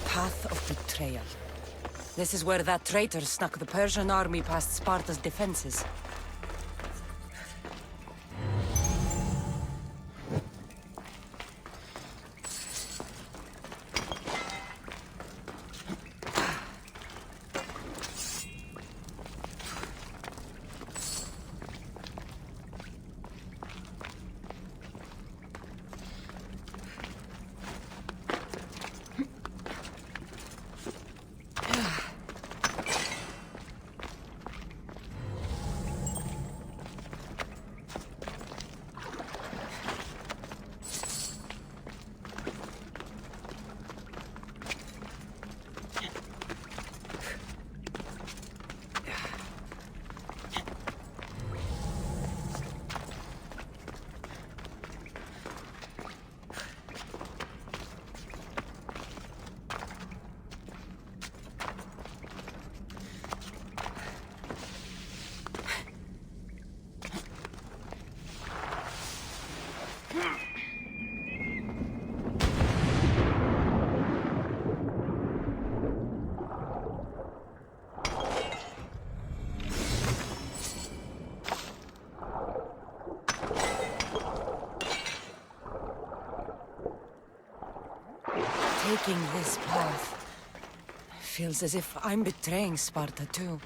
Path of Betrayal. This is where that traitor snuck the Persian army past Sparta's defenses. Taking this path feels as if I'm betraying Sparta too.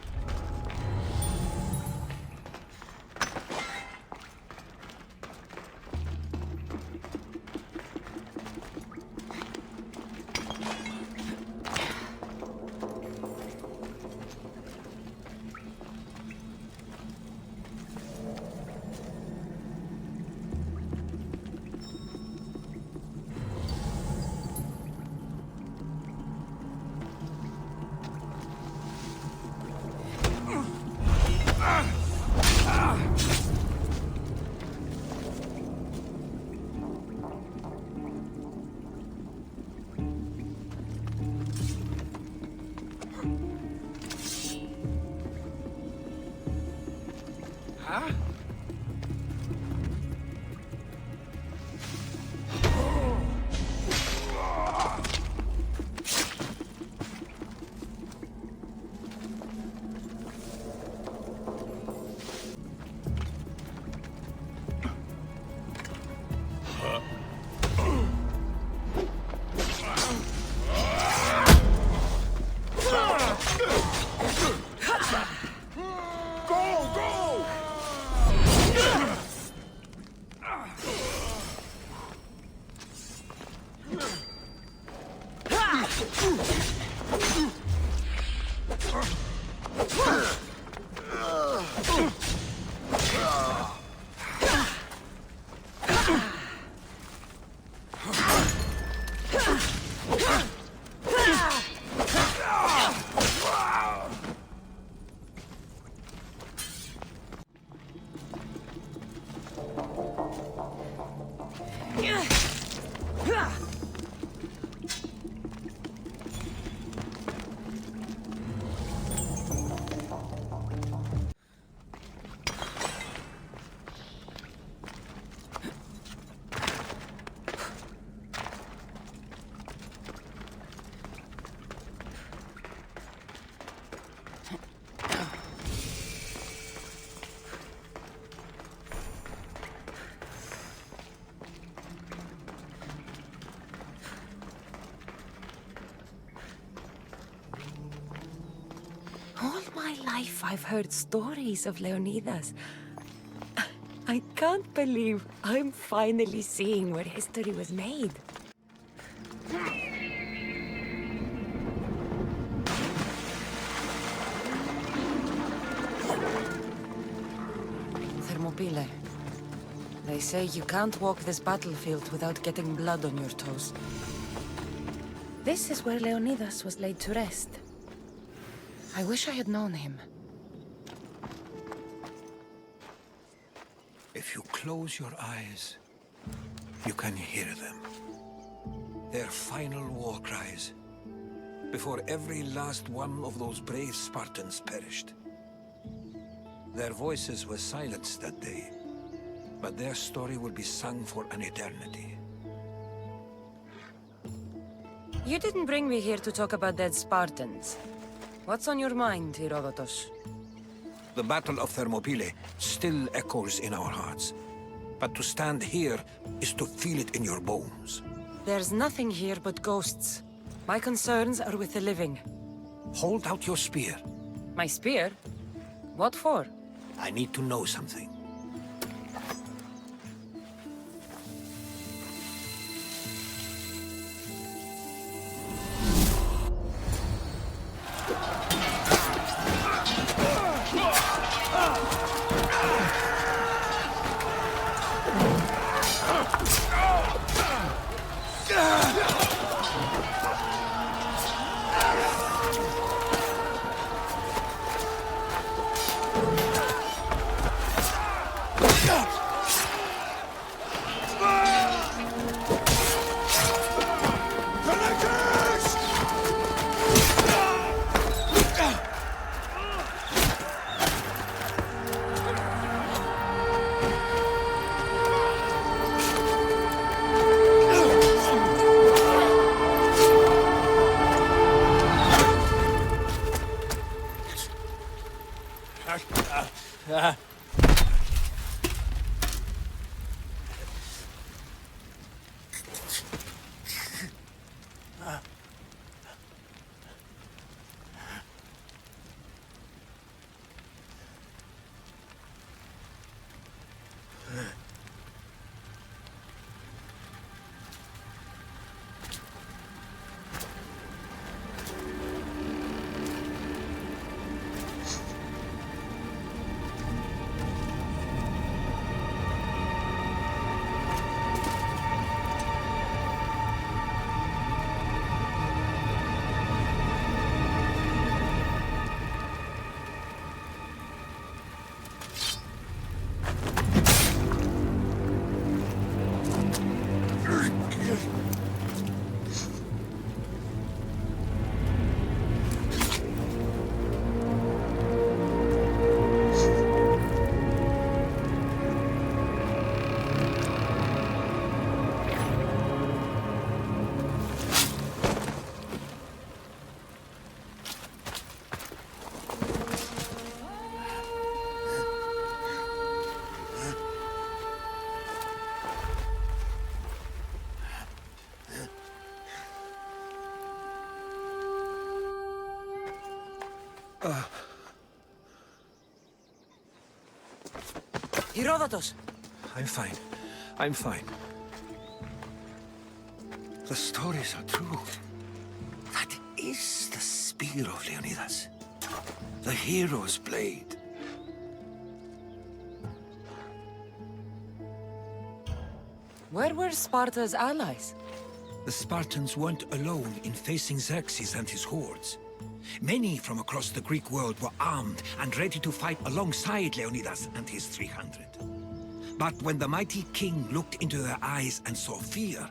All my life I've heard stories of Leonidas. I can't believe I'm finally seeing where history was made. Thermopylae. They say you can't walk this battlefield without getting blood on your toes. This is where Leonidas was laid to rest. I wish I had known him. If you close your eyes, you can hear them. Their final war cries, before every last one of those brave Spartans perished. Their voices were silenced that day, but their story will be sung for an eternity. You didn't bring me here to talk about dead Spartans. What's on your mind, Herodotus? The Battle of Thermopylae still echoes in our hearts. But to stand here is to feel it in your bones. There's nothing here but ghosts. My concerns are with the living. Hold out your spear. My spear? What for? I need to know something. Herodotus! I'm fine. I'm fine. The stories are true. That is the spear of Leonidas. The hero's blade. Where were Sparta's allies? The Spartans weren't alone in facing Xerxes and his hordes. Many from across the Greek world were armed and ready to fight alongside Leonidas and his 300. But when the mighty king looked into their eyes and saw fear,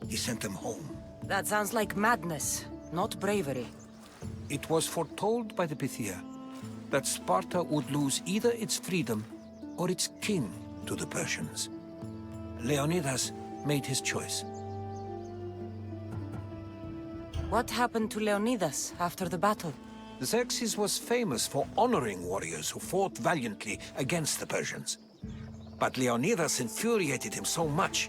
he sent them home. That sounds like madness, not bravery. It was foretold by the Pythia that Sparta would lose either its freedom or its king to the Persians. Leonidas made his choice. What happened to Leonidas after the battle? Xerxes was famous for honoring warriors who fought valiantly against the Persians. But Leonidas infuriated him so much,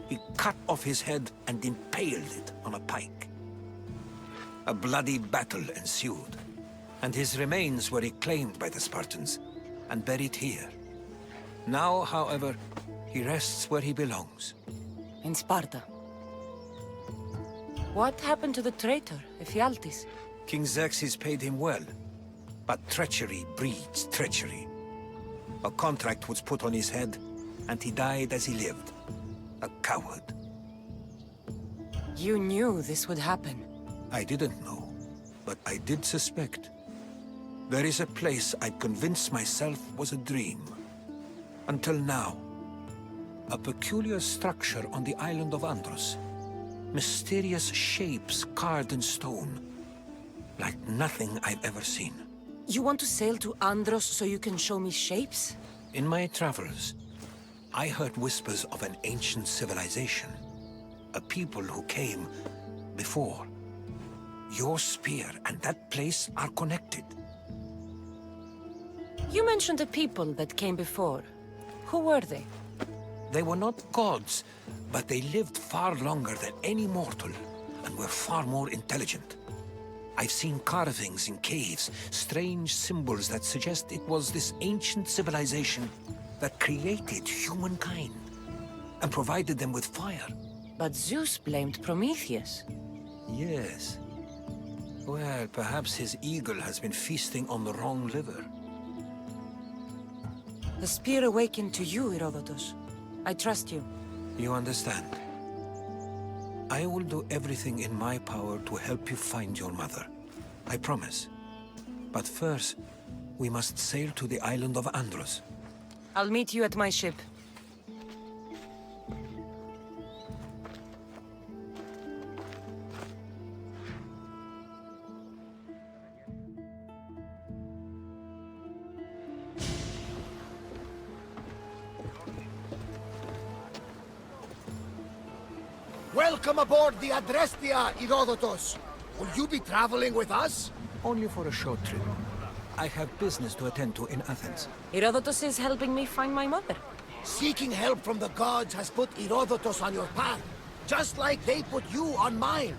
he cut off his head and impaled it on a pike. A bloody battle ensued, and his remains were reclaimed by the Spartans and buried here. Now, however, he rests where he belongs. In Sparta. What happened to the traitor, Ephialtes? King Xerxes paid him well, but treachery breeds treachery. A contract was put on his head, and he died as he lived. A coward. You knew this would happen. I didn't know, but I did suspect. There is a place I'd convinced myself was a dream. Until now. A peculiar structure on the island of Andros. Mysterious shapes carved in stone. Like nothing I've ever seen. You want to sail to Andros so you can show me shapes? In my travels, I heard whispers of an ancient civilization. A people who came before. Your spear and that place are connected. You mentioned a people that came before. Who were they? They were not gods, but they lived far longer than any mortal, and were far more intelligent. I've seen carvings in caves, strange symbols that suggest it was this ancient civilization that created humankind, and provided them with fire. But Zeus blamed Prometheus. Yes. Well, perhaps his eagle has been feasting on the wrong liver. The spear awakened to you, Herodotus. I trust you. You understand. I will do everything in my power to help you find your mother. I promise. But first, we must sail to the island of Andros. I'll meet you at my ship. Welcome aboard the Adrestia, Herodotus. Will you be traveling with us? Only for a short trip. I have business to attend to in Athens. Herodotus is helping me find my mother. Seeking help from the gods has put Herodotus on your path, just like they put you on mine.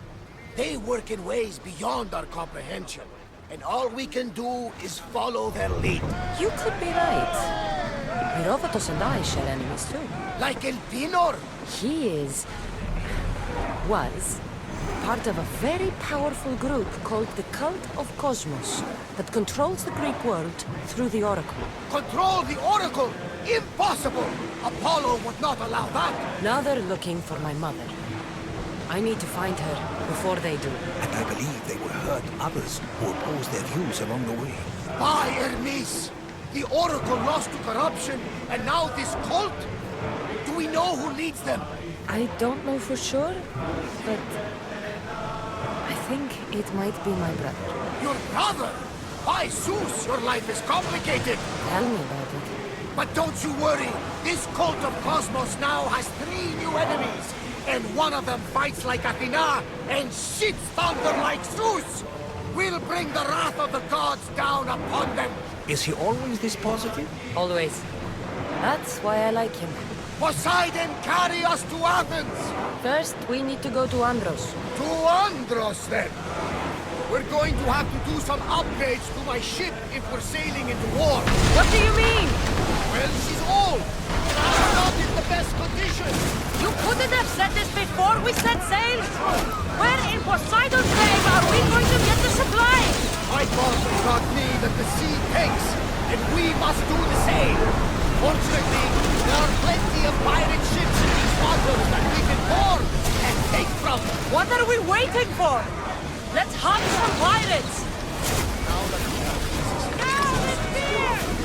They work in ways beyond our comprehension, and all we can do is follow their lead. You could be right. Herodotus and I share enemies too. Like Elpinor. He was part of a very powerful group called the Cult of Cosmos that controls the Greek world through the Oracle. Control the Oracle? Impossible! Apollo would not allow that. Now they're looking for my mother. I need to find her before they do. And I believe they will hurt others who oppose their views along the way. By Hermes! The Oracle lost to corruption, and now this cult? Do we know who leads them? I don't know for sure, but I think it might be my brother. Your brother? By Zeus, your life is complicated. Tell me about it. But don't you worry. This cult of Cosmos now has 3 new enemies. And one of them fights like Athena and shits thunder like Zeus. We'll bring the wrath of the gods down upon them. Is he always this positive? Always. That's why I like him. Poseidon, carry us to Athens! First, we need to go to Andros. To Andros, then! We're going to have to do some upgrades to my ship if we're sailing into war. What do you mean? Well, she's old. She's not in the best condition. You couldn't have said this before we set sail! Where in Poseidon's name are we going to get the supply? My boss has taught me that the sea takes, and we must do the same. Fortunately, there are plenty of pirate ships in these waters that we can board and take from. What are we waiting for? Let's hunt some pirates! Now that we have pieces,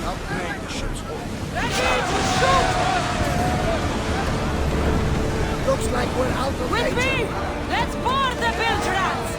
upgrade the ship's hull. Ready to shoot! Looks like we're out of With danger. me! Let's board the bilge rats!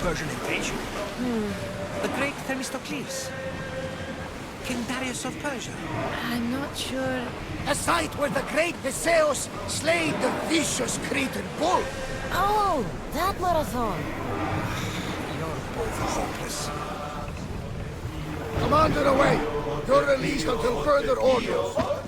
Persian invasion? The great Themistocles. King Darius of Persia. I'm not sure. A site where the great Theseus slayed the vicious Cretan bull. Oh, that marathon. You're both hopeless. Commander away! You're released until further orders.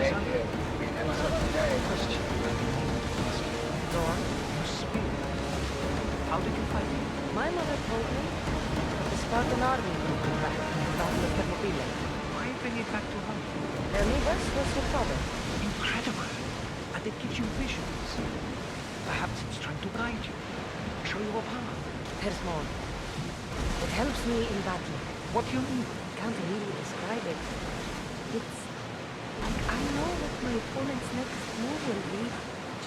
Cassandra, question. Go on. Your spear. How did you find it? My mother told me that the Spartan army brought it back from the Battle of Thermopylae. Why bring it back to her? Leonidas was her father. Incredible. And it gives you visions. Perhaps it's trying to guide you. Show you a path. There's more. It helps me in battle. What do you mean? Can't really describe it. It's like I know what my opponent's next move will be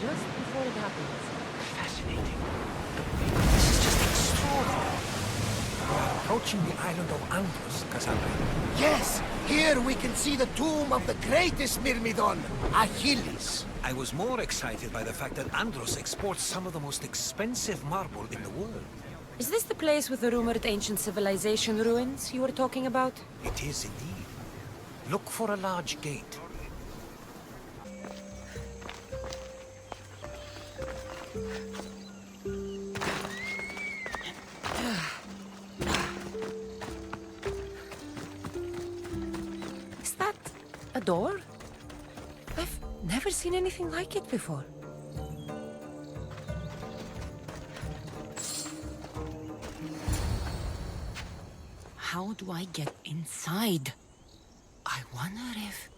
just before it happens. Fascinating. This is just extraordinary. We are approaching the island of Andros, Cassandra. Yes, here we can see the tomb of the greatest Myrmidon, Achilles. I was more excited by the fact that Andros exports some of the most expensive marble in the world. Is this the place with the rumored ancient civilization ruins you were talking about? It is indeed. Look for a large gate. Is that a door? I've never seen anything like it before. How do I get inside? I wonder if...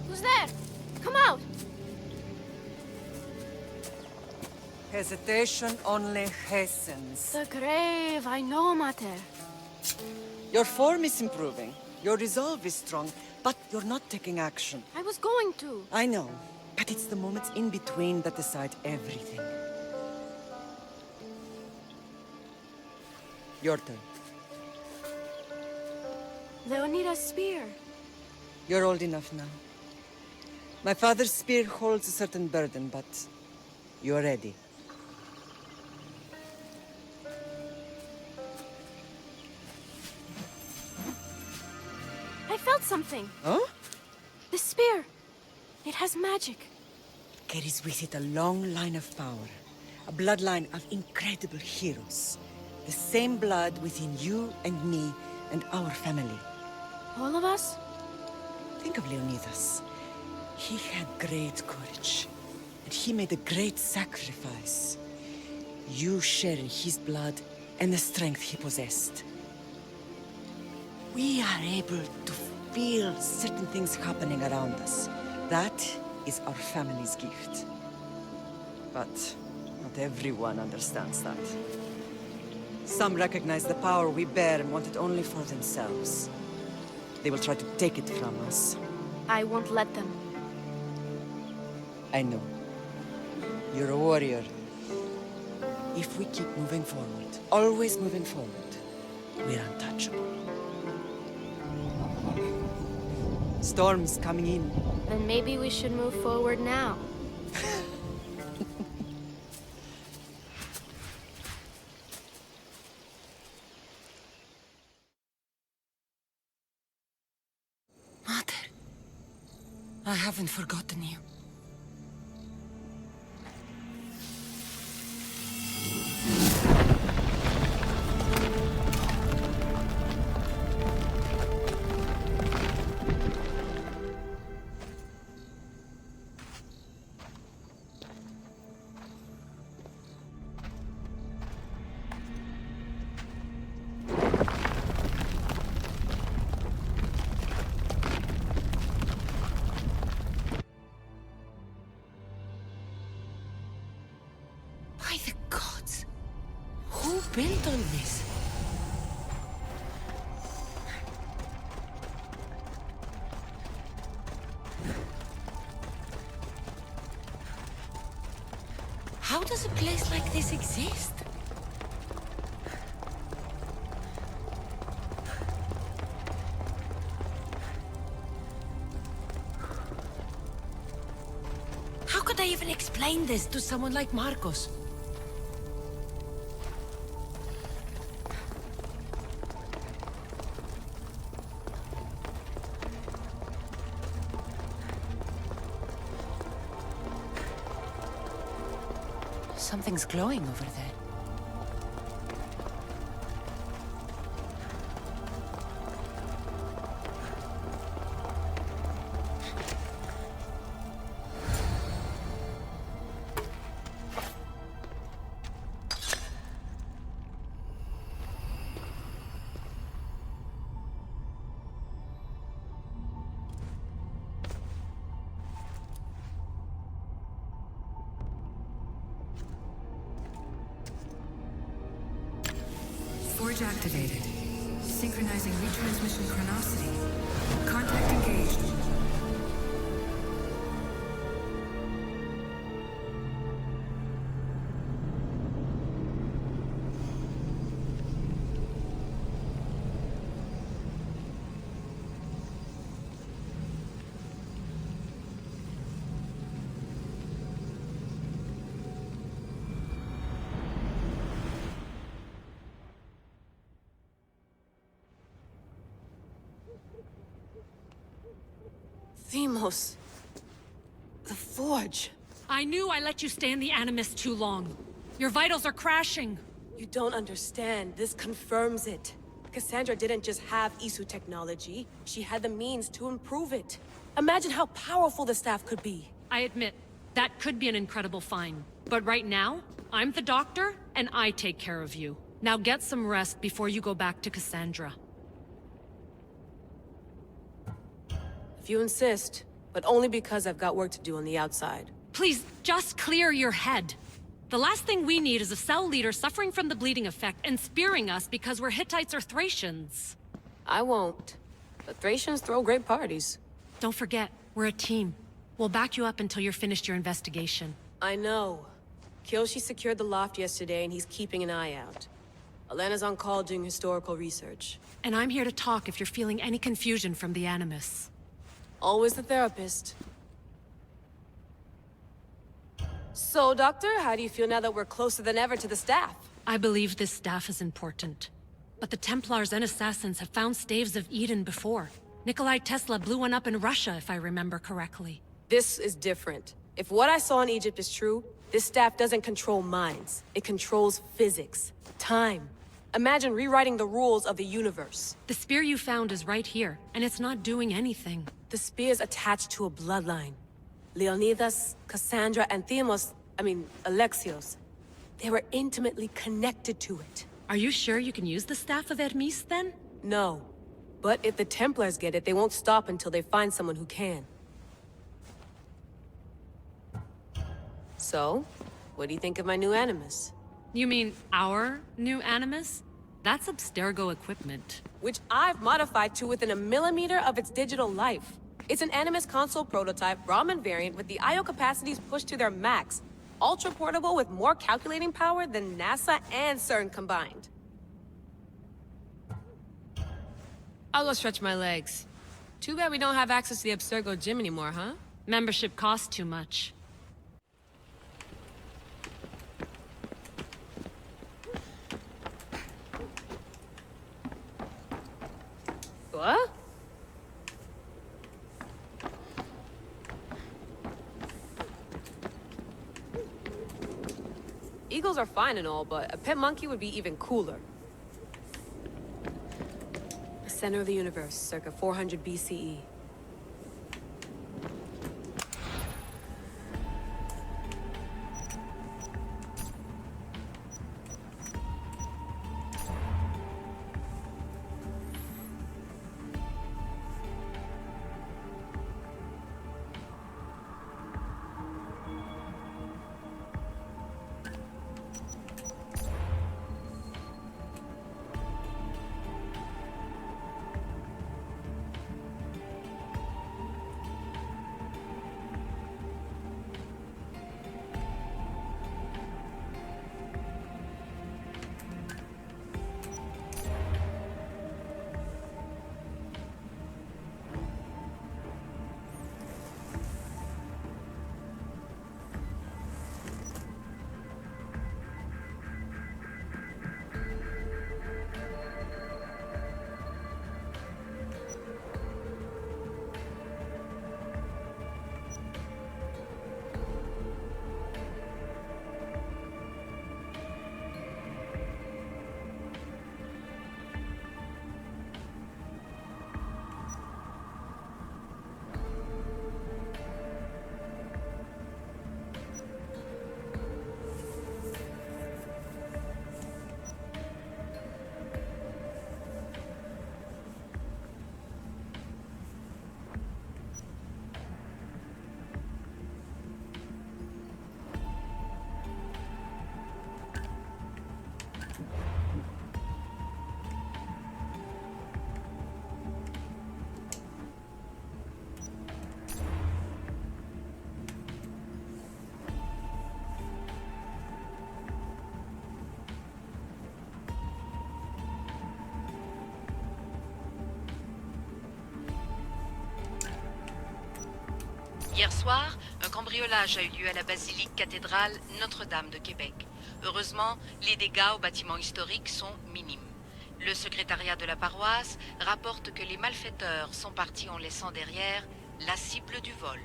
Who's there? Come out! Hesitation only hastens. The grave, I know, Mater. Your form is improving. Your resolve is strong, but you're not taking action. I was going to. I know, but it's the moments in between that decide everything. Your turn. Leonida's spear. You're old enough now. My father's spear holds a certain burden, but you're ready. I felt something. Huh? The spear. It has magic. Carries with it a long line of power. A bloodline of incredible heroes. The same blood within you and me and our family. All of us? Think of Leonidas. He had great courage. And he made a great sacrifice. You share in his blood and the strength he possessed. We are able to feel certain things happening around us. That is our family's gift. But not everyone understands that. Some recognize the power we bear and want it only for themselves. They will try to take it from us. I won't let them. I know. You're a warrior. If we keep moving forward, always moving forward, we're untouchable. Storm's coming in. Then maybe we should move forward now. Mother, I haven't forgotten you. By the gods! Who built all this? How does a place like this exist? How could I even explain this to someone like Marcos? Something's glowing over there. Forge activated. Synchronizing retransmission chronicity. Contact engaged. Themos. The Forge. I knew I let you stay in the Animus too long. Your vitals are crashing. You don't understand. This confirms it. Cassandra didn't just have Isu technology. She had the means to improve it. Imagine how powerful the staff could be. I admit, that could be an incredible find. But right now, I'm the doctor, and I take care of you. Now get some rest before you go back to Cassandra. If you insist, but only because I've got work to do on the outside. Please, just clear your head. The last thing we need is a cell leader suffering from the bleeding effect and spearing us because we're Hittites or Thracians. I won't. But Thracians throw great parties. Don't forget, we're a team. We'll back you up until you're finished your investigation. I know. Kyoshi secured the loft yesterday and he's keeping an eye out. Elena's on call doing historical research. And I'm here to talk if you're feeling any confusion from the Animus. Always the therapist. So, Doctor, how do you feel now that we're closer than ever to the staff? I believe this staff is important. But the Templars and Assassins have found staves of Eden before. Nikolai Tesla blew one up in Russia, if I remember correctly. This is different. If what I saw in Egypt is true, this staff doesn't control minds. It controls physics, time. Imagine rewriting the rules of the universe. The spear you found is right here, and it's not doing anything. The spear's attached to a bloodline. Leonidas, Cassandra, and Alexios. They were intimately connected to it. Are you sure you can use the Staff of Hermes, then? No. But if the Templars get it, they won't stop until they find someone who can. So, what do you think of my new Animus? You mean our new Animus? That's Abstergo equipment. Which I've modified to within a millimeter of its digital life. It's an Animus console prototype, Raman variant, with the I/O capacities pushed to their max. Ultra-portable with more calculating power than NASA and CERN combined. I'll go stretch my legs. Too bad we don't have access to the Abstergo gym anymore, huh? Membership costs too much. What? Eagles are fine and all, but a pet monkey would be even cooler. The center of the universe, circa 400 BCE. Hier soir, un cambriolage a eu lieu à la basilique cathédrale Notre-Dame de Québec. Heureusement, les dégâts au bâtiment historique sont minimes. Le secrétariat de la paroisse rapporte que les malfaiteurs sont partis en laissant derrière la cible du vol.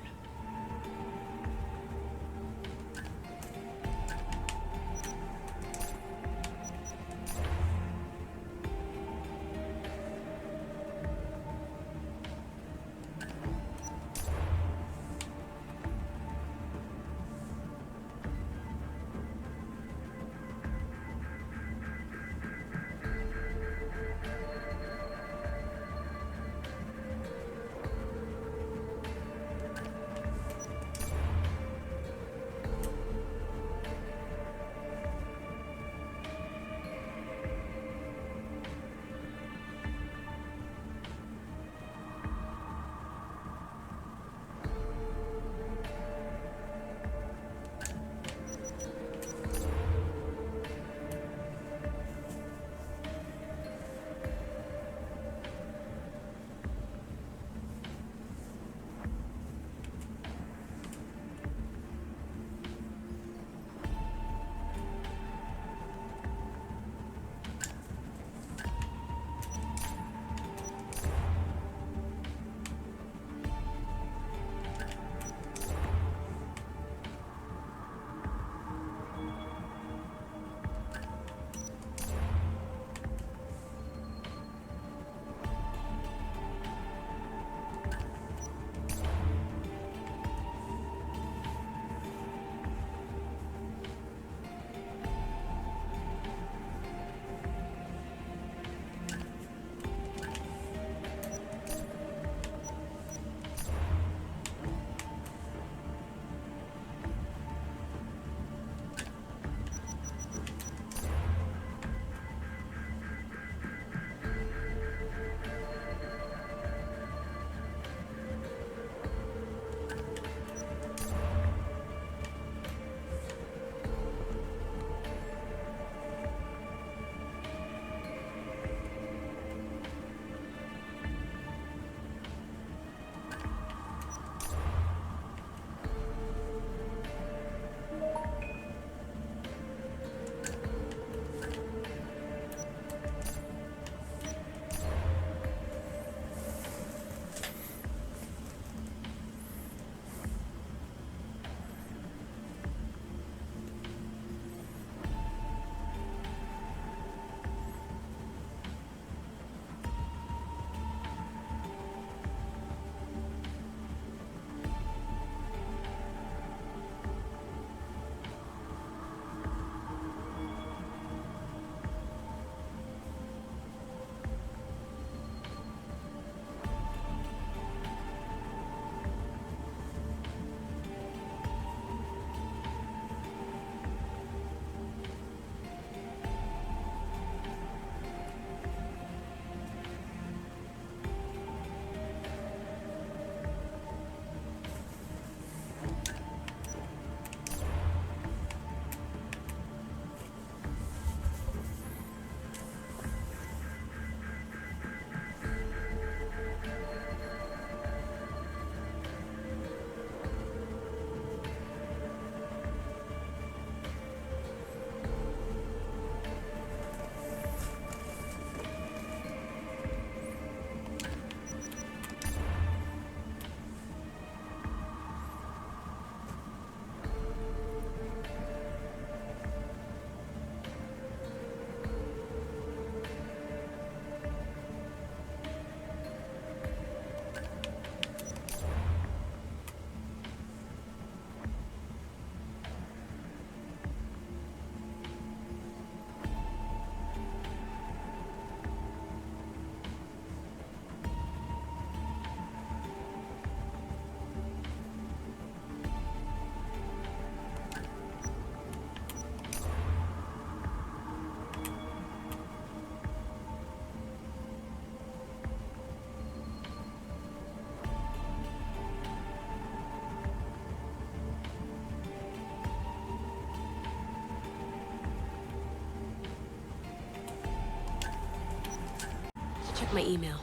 Check my email.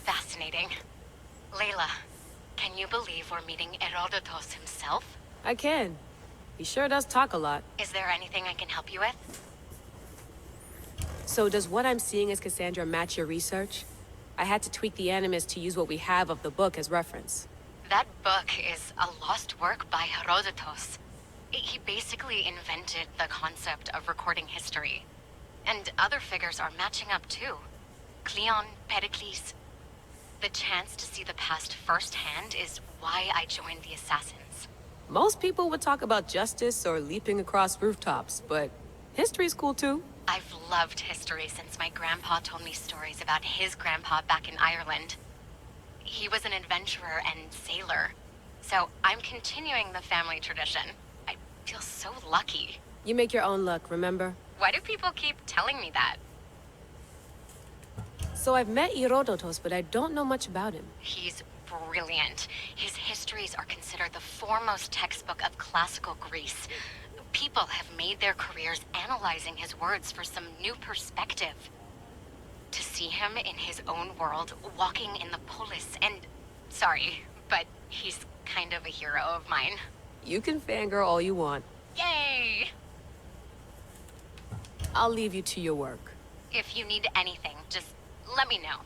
The Layla, can you believe we're meeting Herodotus himself? I can. He sure does talk a lot. Is there anything I can help you with? So does what I'm seeing as Cassandra match your research? I had to tweak the Animus to use what we have of the book as reference. That book is a lost work by Herodotus. He basically invented the concept of recording history. And other figures are matching up too. Cleon, Pericles. The chance to see the past firsthand is why I joined the Assassins. Most people would talk about justice or leaping across rooftops, but history's cool too. I've loved history since my grandpa told me stories about his grandpa back in Ireland. He was an adventurer and sailor, so I'm continuing the family tradition. I feel so lucky. You make your own luck, remember? Why do people keep telling me that? So I've met Herodotus, but I don't know much about him. He's brilliant. His histories are considered the foremost textbook of classical Greece. People have made their careers analyzing his words for some new perspective. To see him in his own world, walking in the polis, and... Sorry, but he's kind of a hero of mine. You can fangirl all you want. Yay! I'll leave you to your work. If you need anything, just let me know.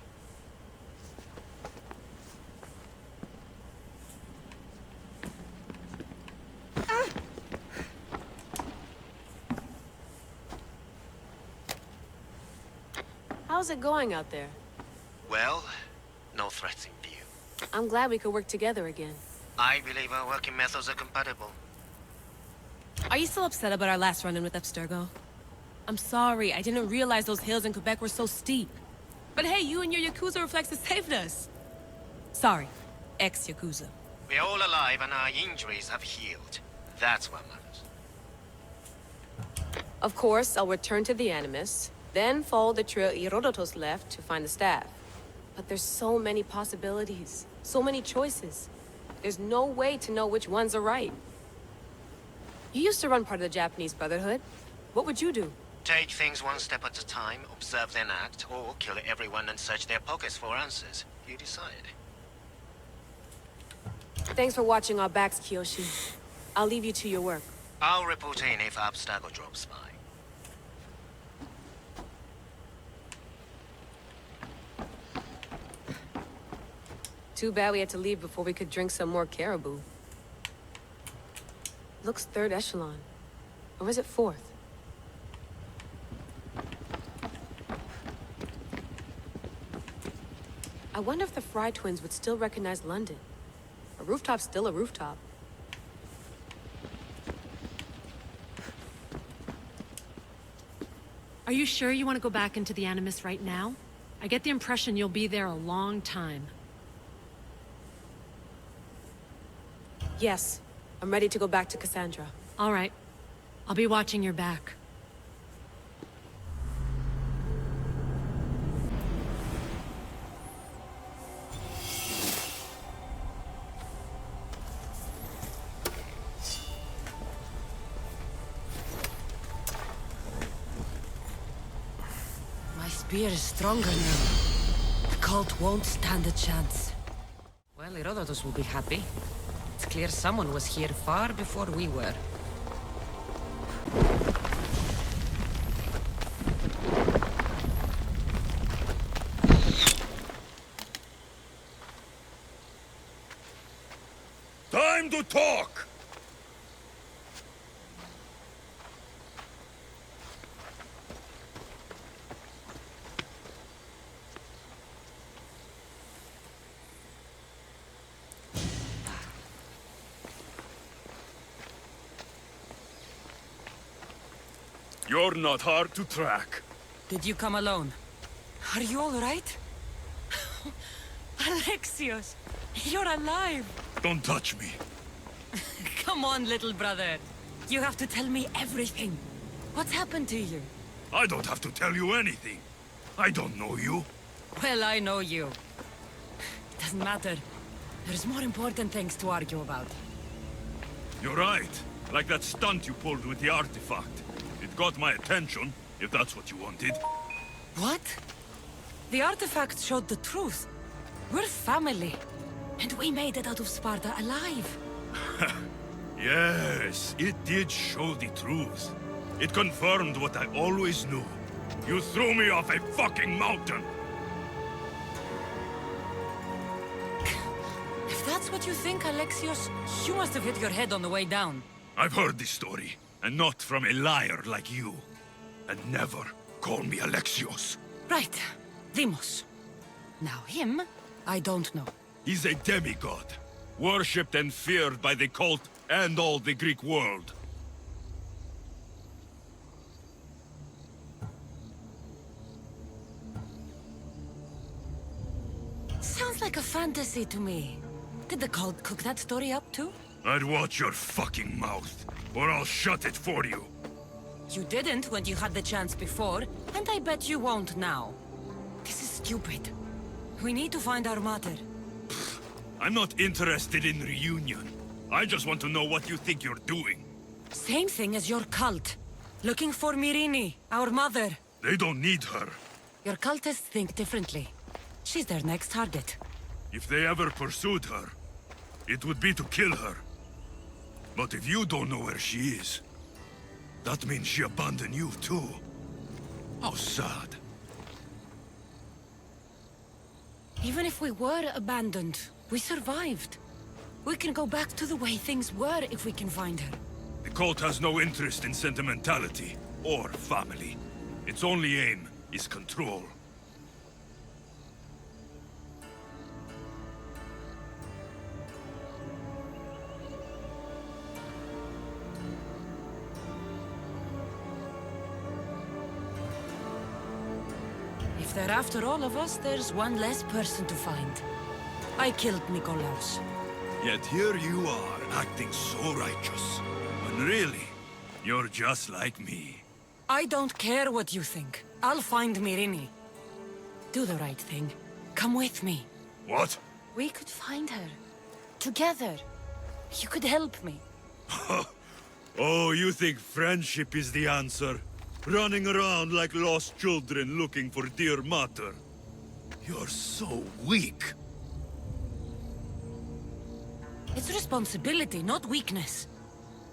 How's it going out there? Well, no threats in view. I'm glad we could work together again. I believe our working methods are compatible. Are you still upset about our last run-in with Abstergo? I'm sorry, I didn't realize those hills in Quebec were so steep. But hey, you and your Yakuza reflexes saved us. Sorry, ex-Yakuza. We're all alive and our injuries have healed. That's what matters. Of course, I'll return to the Animus, then follow the trail Herodotus left to find the staff. But there's so many possibilities, so many choices. There's no way to know which ones are right. You used to run part of the Japanese Brotherhood. What would you do? Take things one step at a time, observe then act, or kill everyone and search their pockets for answers. You decide. Thanks for watching our backs, Kiyoshi. I'll leave you to your work. I'll report in if Abstergo drops by. Too bad we had to leave before we could drink some more caribou. Looks third echelon. Or is it fourth? I wonder if the Fry twins would still recognize London. A rooftop's still a rooftop. Are you sure you want to go back into the Animus right now? I get the impression you'll be there a long time. Yes, I'm ready to go back to Cassandra. All right. I'll be watching your back. My spear is stronger now. The cult won't stand a chance. Well, Herodotus will be happy. It's clear someone was here far before we were. Time to talk! You're not hard to track. Did you come alone? Are you all right? Alexios, you're alive! Don't touch me. Come on, little brother. You have to tell me everything. What's happened to you? I don't have to tell you anything. I don't know you. Well, I know you. It doesn't matter. There's more important things to argue about. You're right. Like that stunt you pulled with the artifact. It got my attention, if that's what you wanted. What? The artifact showed the truth. We're family. And we made it out of Sparta alive. Yes, it did show the truth. It confirmed what I always knew. You threw me off a fucking mountain! If that's what you think, Alexios, you must have hit your head on the way down. I've heard this story, and not from a liar like you. And never call me Alexios. Right. Demos. Now him, I don't know. He's a demigod, worshipped and feared by the cult and all the Greek world. Sounds like a fantasy to me. Did the cult cook that story up too? I'd watch your fucking mouth, or I'll shut it for you. You didn't when you had the chance before, and I bet you won't now. This is stupid. We need to find our mother. I'm not interested in reunion. I just want to know what you think you're doing. Same thing as your cult. Looking for Myrrine, our mother. They don't need her. Your cultists think differently. She's their next target. If they ever pursued her, it would be to kill her. But if you don't know where she is, that means she abandoned you too. How sad. Even if we were abandoned, we survived. We can go back to the way things were if we can find her. The cult has no interest in sentimentality or family. Its only aim is control. If they're after all of us, there's one less person to find. I killed Nikolaos. Yet here you are, acting so righteous. When really, you're just like me. I don't care what you think. I'll find Myrrine. Do the right thing. Come with me. What? We could find her. Together. You could help me. Oh, you think friendship is the answer? Running around like lost children looking for dear mother. You're so weak. It's responsibility, not weakness.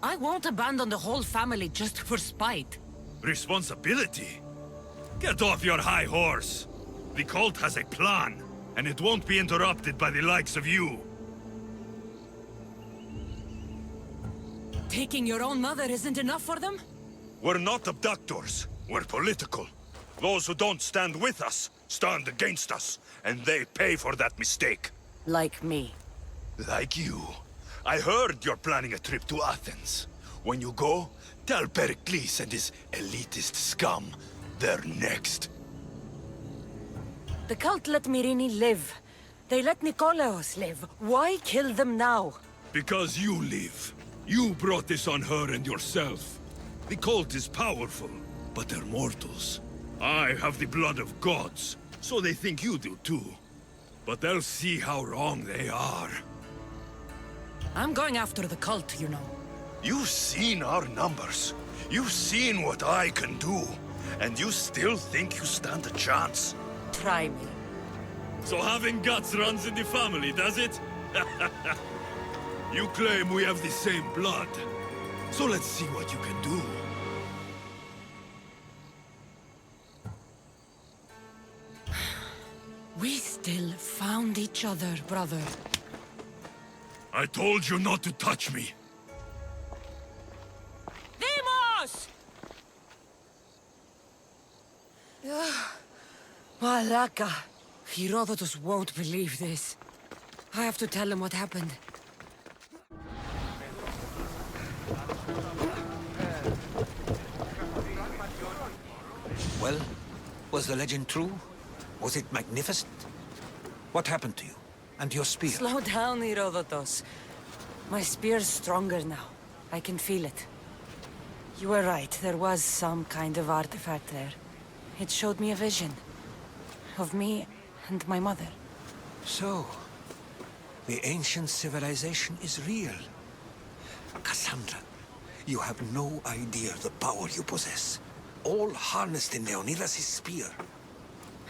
I won't abandon the whole family just for spite. Responsibility? Get off your high horse. The cult has a plan, and it won't be interrupted by the likes of you. Taking your own mother isn't enough for them? We're not abductors. We're political. Those who don't stand with us, stand against us, and they pay for that mistake. Like me. Like you. I heard you're planning a trip to Athens. When you go, tell Pericles and his elitist scum they're next. The cult let Myrrine live. They let Nikolaos live. Why kill them now? Because you live. You brought this on her and yourself. The cult is powerful, but they're mortals. I have the blood of gods, so they think you do too. But they'll see how wrong they are. I'm going after the cult, you know. You've seen our numbers. You've seen what I can do. And you still think you stand a chance? Try me. So having guts runs in the family, does it? You claim we have the same blood. So let's see what you can do. We still found each other, brother. I told you not to touch me. Demos! Malaka. Herodotus won't believe this. I have to tell him what happened. Well, was the legend true? Was it magnificent? What happened to you? And your spear? Slow down, Herodotus. My spear's stronger now. I can feel it. You were right, there was some kind of artifact there. It showed me a vision. Of me and my mother. So, the ancient civilization is real. Cassandra, you have no idea the power you possess. All harnessed in Leonidas' spear.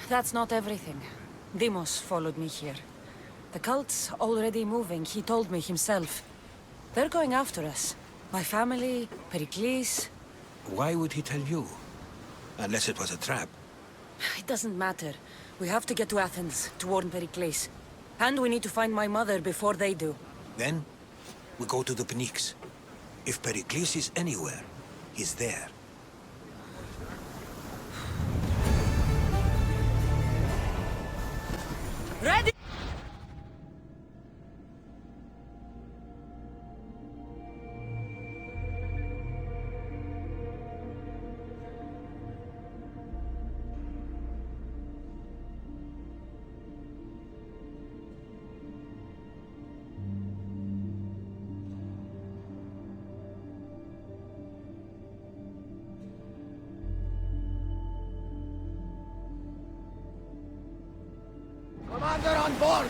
That's not everything. Demos followed me here. The cult's already moving, he told me himself. They're going after us. My family, Pericles. Why would he tell you? Unless it was a trap. It doesn't matter. We have to get to Athens, to warn Pericles. And we need to find my mother before they do. Then, we go to the Pnyx. If Pericles is anywhere, he's there. Ready! Commander on board!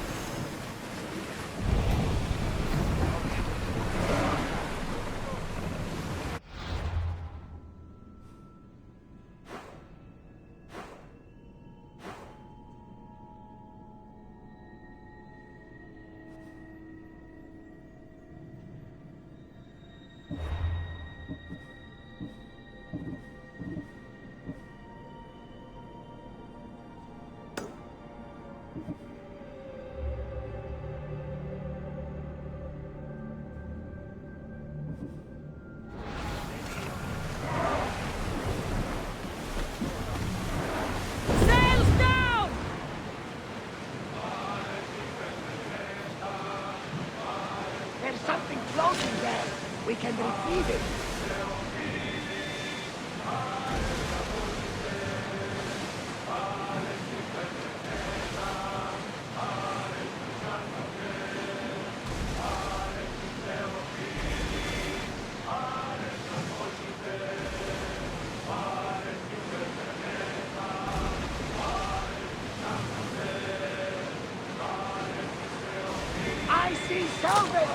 There's something floating there. We can retrieve it. I see salvage!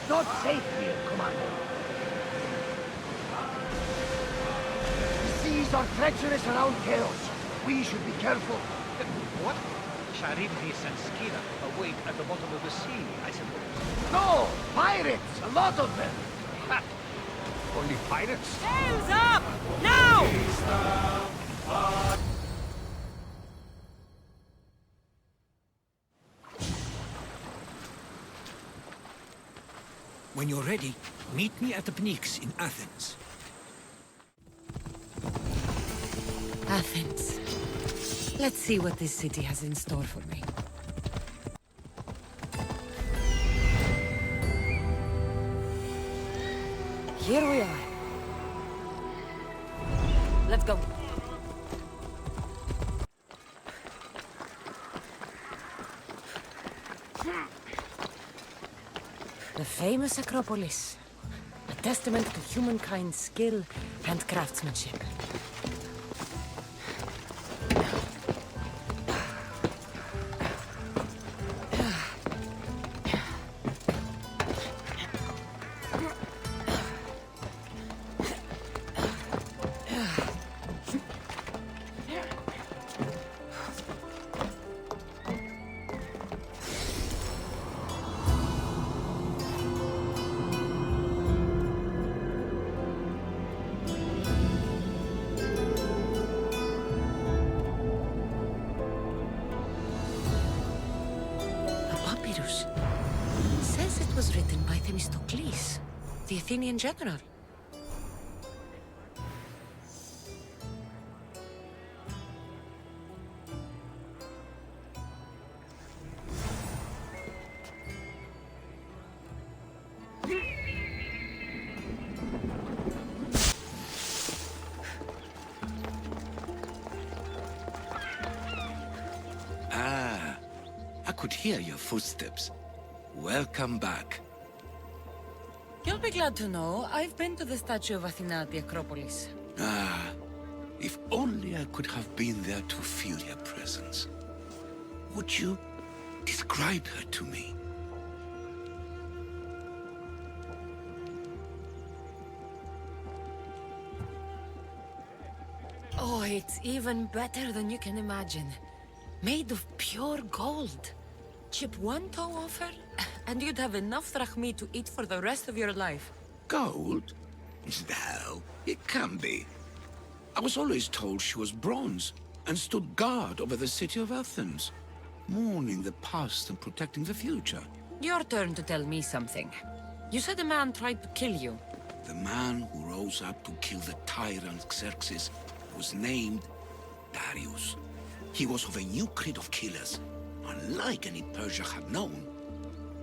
Not safe here, Commander. The seas are treacherous around Chaos. We should be careful. What? Charybdis and Scylla await at the bottom of the sea, I suppose. No! Pirates! A lot of them! Ha! Only pirates? Sails up! Now! When you're ready, meet me at the Pnyx in Athens. Athens. Let's see what this city has in store for me. Here we are. Let's go. The famous Acropolis. A testament to humankind's skill and craftsmanship. Says it was written by Themistocles, the Athenian general. I could hear your footsteps. Welcome back. You'll be glad to know I've been to the statue of Athena at the Acropolis. If only I could have been there to feel your presence. Would you describe her to me? it's even better than you can imagine. Made of pure gold. Chip one toe off her, and you'd have enough drachmi to eat for the rest of your life. Gold? No, it can't be. I was always told she was bronze and stood guard over the city of Athens, mourning the past and protecting the future. Your turn to tell me something. You said a man tried to kill you. The man who rose up to kill the tyrant Xerxes was named Darius. He was of a new creed of killers, unlike any Persia had known.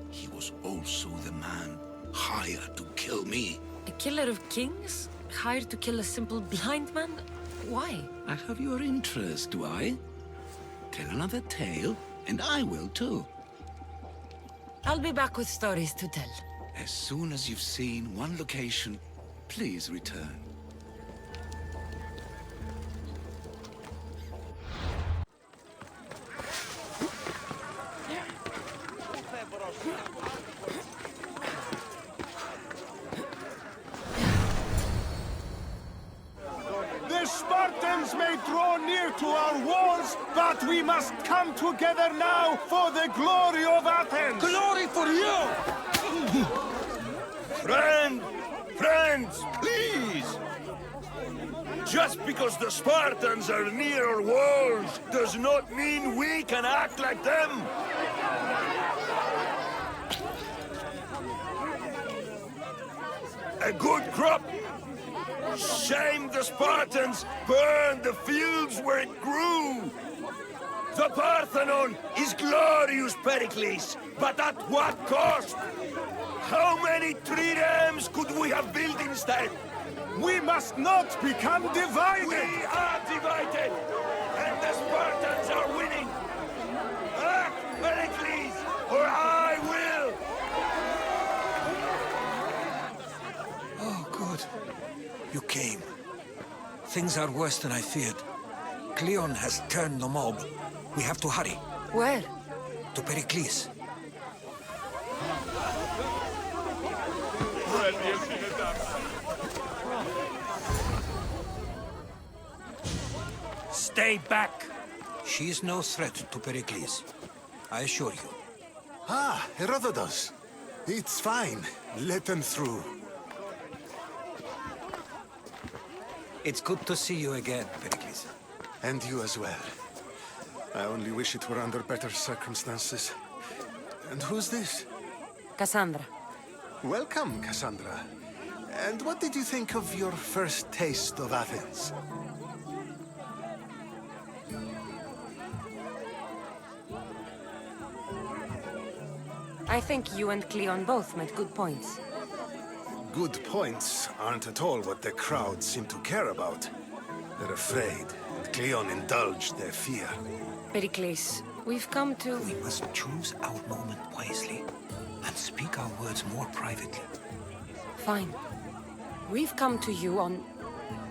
He was also the man hired to kill me. A killer of kings? Hired to kill a simple blind man? Why? I have your interest, do I? Tell another tale, and I will too. I'll be back with stories to tell. As soon as you've seen one location, please return. The Spartans may draw near to our walls, but we must come together now for the glory of Athens! Glory for you! Friends, please! Just because the Spartans are near our walls does not mean we can act like them! A good crop! Shame the Spartans burned the fields where it grew! The Parthenon is glorious, Pericles, but at what cost? How many triremes could we have built instead? We must not become divided! We are divided, and the Spartans are winning! Act, Pericles, or I will! Oh, good. You came. Things are worse than I feared. Cleon has turned the mob. We have to hurry. Where? To Pericles. Stay back! She is no threat to Pericles. I assure you. Ah, Herodotus. It's fine. Let them through. It's good to see you again, Pericles. And you as well. I only wish it were under better circumstances. And who's this? Cassandra. Welcome, Cassandra. And what did you think of your first taste of Athens? I think you and Cleon both made good points. Good points aren't at all what the crowd seem to care about. They're afraid, and Cleon indulged their fear. Pericles, we've come to... We must choose our moment wisely, and speak our words more privately. Fine. We've come to you on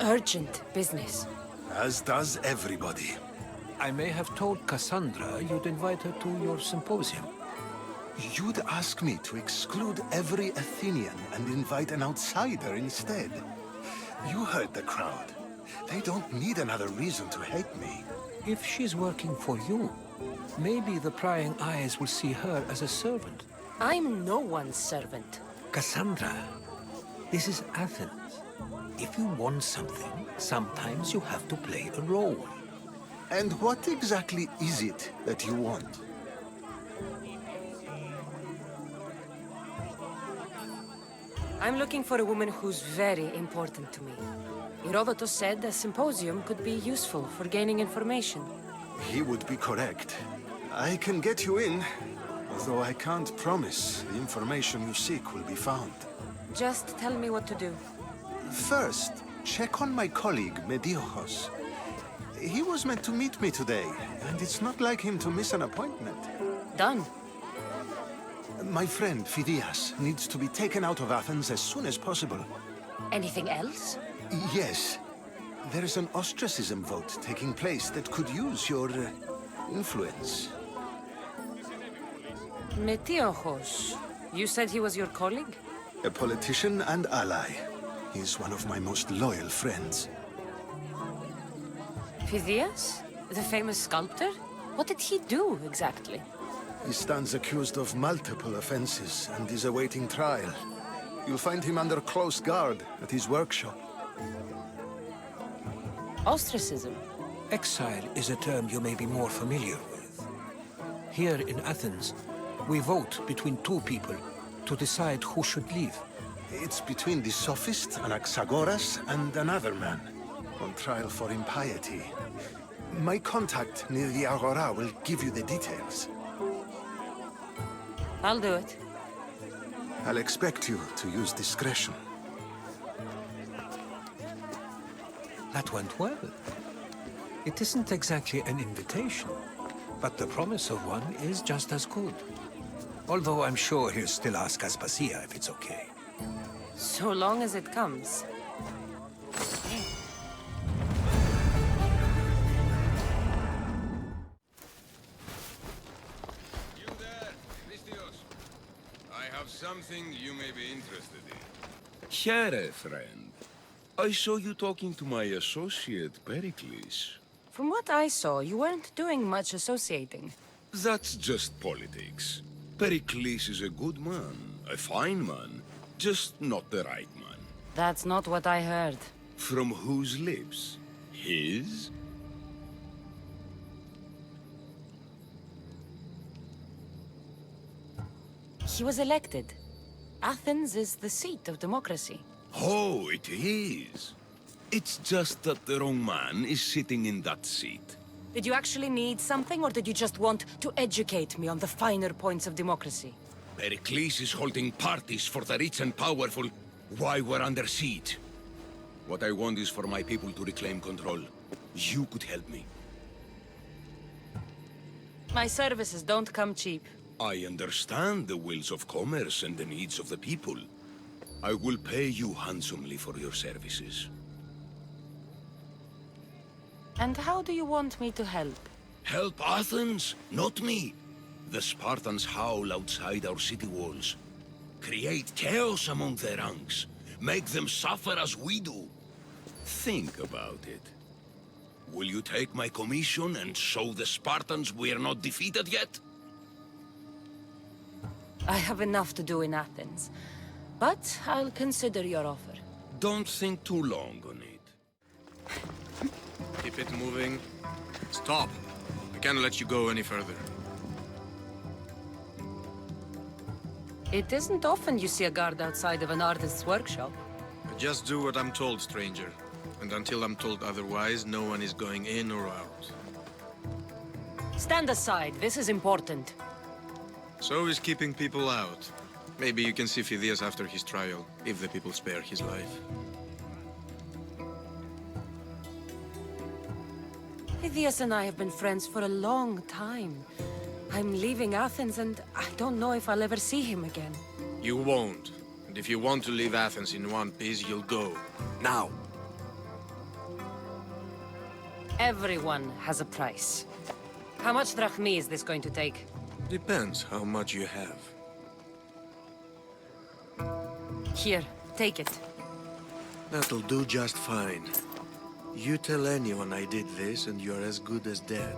urgent business. As does everybody. I may have told Cassandra you'd invite her to your symposium. You'd ask me to exclude every Athenian and invite an outsider instead. You heard the crowd. They don't need another reason to hate me. If she's working for you, maybe the prying eyes will see her as a servant. I'm no one's servant. Cassandra, this is Athens. If you want something, sometimes you have to play a role. And what exactly is it that you want? I'm looking for a woman who's very important to me. Herodotus said a symposium could be useful for gaining information. He would be correct. I can get you in, although I can't promise the information you seek will be found. Just tell me what to do. First, check on my colleague, Mediochos. He was meant to meet me today, and it's not like him to miss an appointment. Done. My friend, Phidias, needs to be taken out of Athens as soon as possible. Anything else? Yes. There's an ostracism vote taking place that could use your influence. Metiochos. You said he was your colleague? A politician and ally. He's one of my most loyal friends. Phidias? The famous sculptor? What did he do, exactly? He stands accused of multiple offenses and is awaiting trial. You'll find him under close guard at his workshop. Ostracism? Exile is a term you may be more familiar with. Here in Athens, we vote between two people to decide who should leave. It's between the sophist, Anaxagoras, and another man, on trial for impiety. My contact near the Agora will give you the details. I'll do it. I'll expect you to use discretion. That went well. It isn't exactly an invitation, but the promise of one is just as good. Although I'm sure he'll still ask Aspasia if it's okay. So long as it comes. You there, Christios. I have something you may be interested in. Here, friend. I saw you talking to my associate, Pericles. From what I saw, you weren't doing much associating. That's just politics. Pericles is a good man, a fine man, just not the right man. That's not what I heard. From whose lips? His? He was elected. Athens is the seat of democracy. Oh, it is. It's just that the wrong man is sitting in that seat. Did you actually need something, or did you just want to educate me on the finer points of democracy? Pericles is holding parties for the rich and powerful while we're under siege. What I want is for my people to reclaim control. You could help me. My services don't come cheap. I understand the wills of commerce and the needs of the people. I will pay you handsomely for your services. And how do you want me to help? Help Athens, not me. The Spartans howl outside our city walls. Create chaos among their ranks. Make them suffer as we do. Think about it. Will you take my commission and show the Spartans we are not defeated yet? I have enough to do in Athens, but I'll consider your offer. Don't think too long on it. Keep it moving. Stop. I can't let you go any further. It isn't often you see a guard outside of an artist's workshop. I just do what I'm told, stranger. And until I'm told otherwise, no one is going in or out. Stand aside. This is important. So is keeping people out. Maybe you can see Phidias after his trial, if the people spare his life. Phidias and I have been friends for a long time. I'm leaving Athens and I don't know if I'll ever see him again. You won't. And if you want to leave Athens in one piece, you'll go. Now. Everyone has a price. How much drachmi is this going to take? Depends how much you have. Here, take it. That'll do just fine. You tell anyone I did this and you're as good as dead.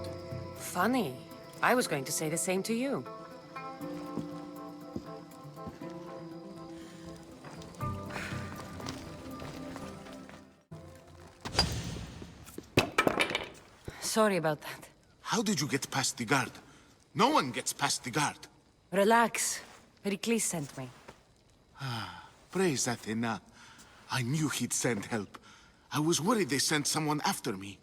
Funny. I was going to say the same to you. Sorry about that. How did you get past the guard? No one gets past the guard. Relax. Pericles sent me. Praise Athena. I knew he'd send help. I was worried they sent someone after me.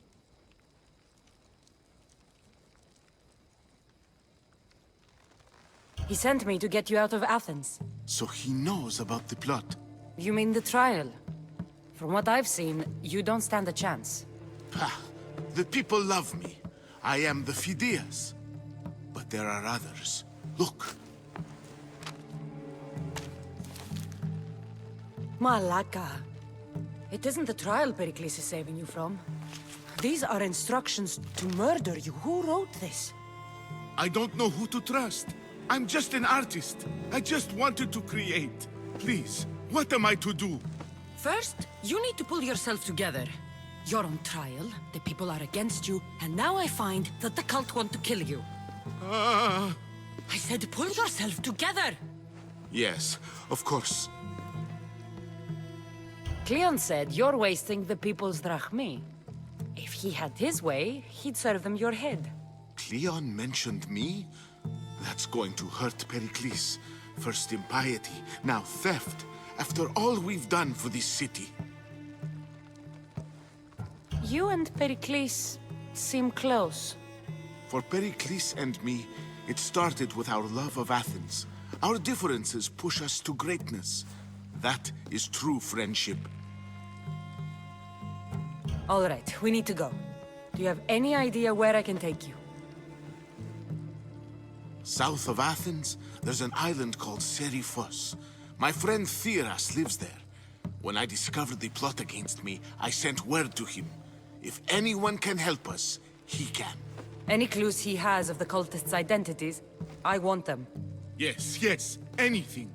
He sent me to get you out of Athens. So he knows about the plot. You mean the trial? From what I've seen, you don't stand a chance. Pah, the people love me. I am the Phidias. But there are others. Look. Malaka. It isn't the trial Pericles is saving you from. These are instructions to murder you. Who wrote this? I don't know who to trust. I'm just an artist. I just wanted to create. Please, what am I to do? First, you need to pull yourself together. You're on trial, the people are against you, and now I find that the cult want to kill you. I said pull yourself together! Yes, of course. Cleon said you're wasting the people's drachmi. If he had his way, he'd serve them your head. Cleon mentioned me? That's going to hurt Pericles. First impiety, now theft. After all we've done for this city. You and Pericles seem close. For Pericles and me, it started with our love of Athens. Our differences push us to greatness. That is true friendship. All right, we need to go. Do you have any idea where I can take you? South of Athens, there's an island called Seriphos. My friend Theras lives there. When I discovered the plot against me, I sent word to him. If anyone can help us, he can. Any clues he has of the cultists' identities, I want them. Yes, yes, anything.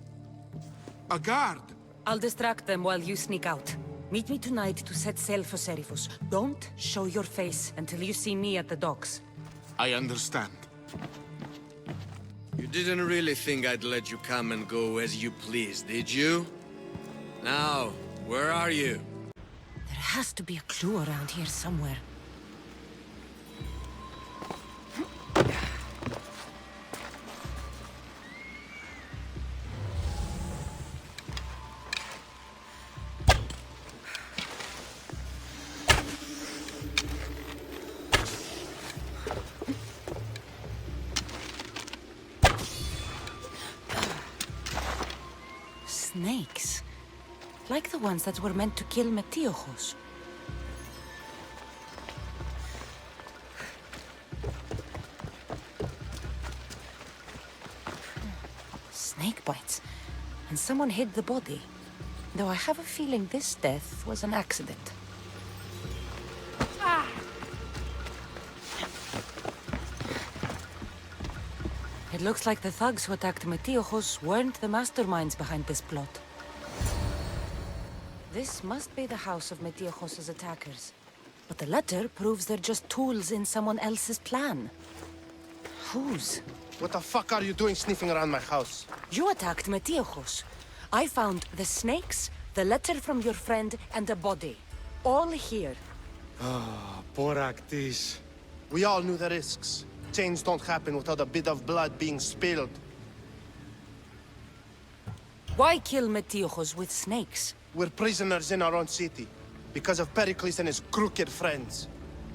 A guard! I'll distract them while you sneak out. Meet me tonight to set sail for Seriphos. Don't show your face until you see me at the docks. I understand. You didn't really think I'd let you come and go as you please, did you? Now, where are you? There has to be a clue around here somewhere. Snakes. Like the ones that were meant to kill Metiochos. Snake bites. And someone hid the body. Though I have a feeling this death was an accident. It looks like the thugs who attacked Metiochos weren't the masterminds behind this plot. This must be the house of Metiochos' attackers. But the letter proves they're just tools in someone else's plan. Whose? What the fuck are you doing sniffing around my house? You attacked Metiochos. I found the snakes, the letter from your friend, and a body. All here. Ah, poor Actis. We all knew the risks. Change don't happen without a bit of blood being spilled. Why kill Metiochos with snakes? We're prisoners in our own city, because of Pericles and his crooked friends.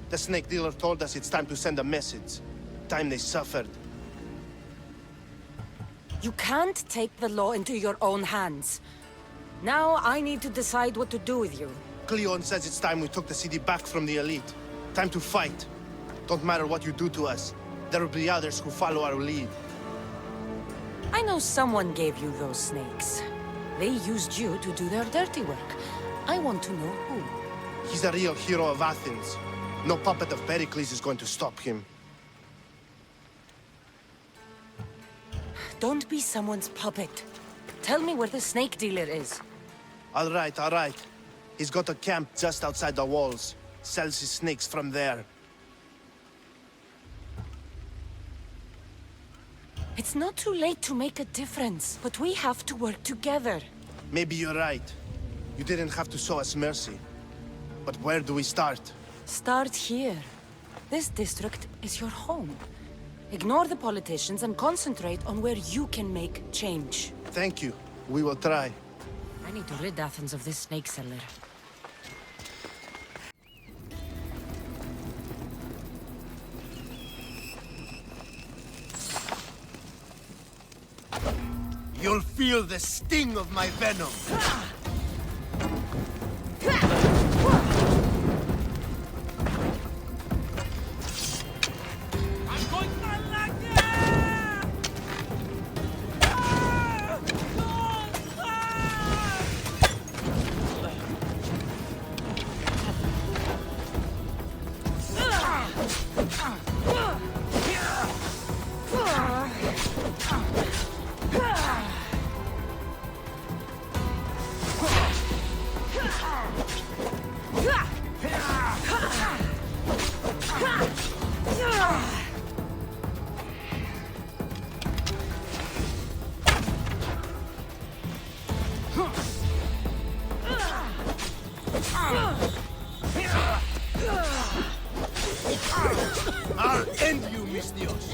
The snake dealer told us it's time to send a message. Time they suffered. You can't take the law into your own hands. Now I need to decide what to do with you. Cleon says it's time we took the city back from the elite. Time to fight. Don't matter what you do to us. There will be others who follow our lead. I know someone gave you those snakes. They used you to do their dirty work. I want to know who. He's a real hero of Athens. No puppet of Pericles is going to stop him. Don't be someone's puppet. Tell me where the snake dealer is. All right, all right. He's got a camp just outside the walls. Sells his snakes from there. It's not too late to make a difference, but we have to work together. Maybe you're right. You didn't have to show us mercy. But where do we start? Start here. This district is your home. Ignore the politicians and concentrate on where you can make change. Thank you. We will try. I need to rid Athens of this snake seller. You'll feel the sting of my venom. I'll end you, Mistios!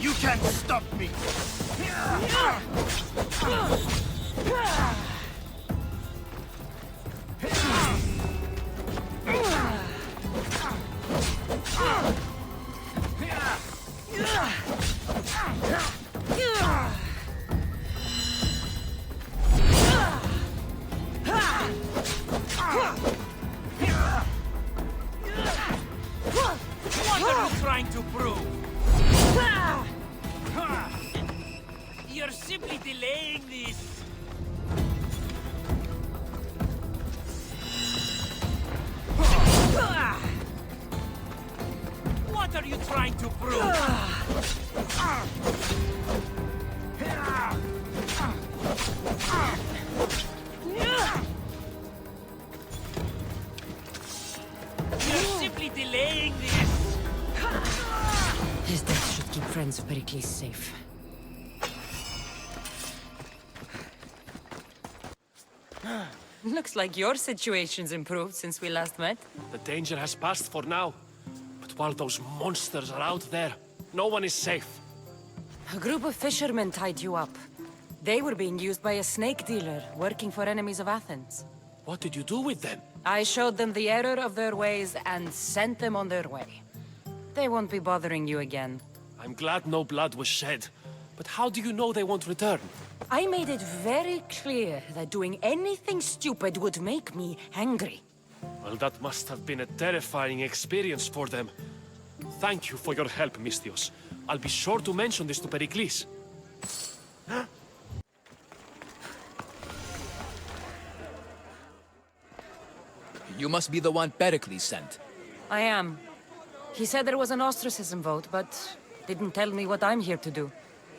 You can't stop me! What are you trying to prove? You're simply delaying this. What are you trying to prove? You're simply delaying this. His death should keep friends of Pericles safe. Looks like your situation's improved since we last met. The danger has passed for now. But while those monsters are out there, no one is safe. A group of fishermen tied you up. They were being used by a snake dealer working for enemies of Athens. What did you do with them? I showed them the error of their ways and sent them on their way. They won't be bothering you again. I'm glad no blood was shed. But how do you know they won't return? I made it very clear that doing anything stupid would make me angry. Well, that must have been a terrifying experience for them. Thank you for your help, Mistios. I'll be sure to mention this to Pericles. You must be the one Pericles sent. I am. He said there was an ostracism vote, but didn't tell me what I'm here to do.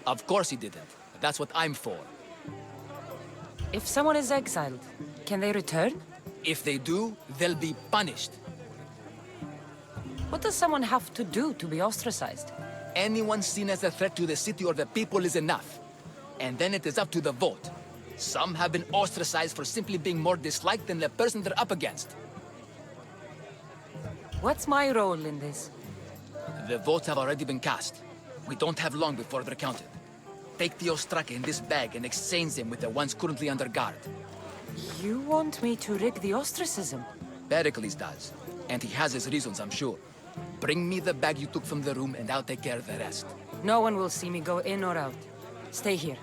Of course he didn't. That's what I'm for. If someone is exiled, can they return? If they do, they'll be punished. What does someone have to do to be ostracized? Anyone seen as a threat to the city or the people is enough. And then it is up to the vote. Some have been ostracized for simply being more disliked than the person they're up against. What's my role in this? The votes have already been cast. We don't have long before they're counted. Take the Ostraka in this bag and exchange them with the ones currently under guard. You want me to rig the ostracism? Pericles does. And he has his reasons, I'm sure. Bring me the bag you took from the room and I'll take care of the rest. No one will see me go in or out. Stay here.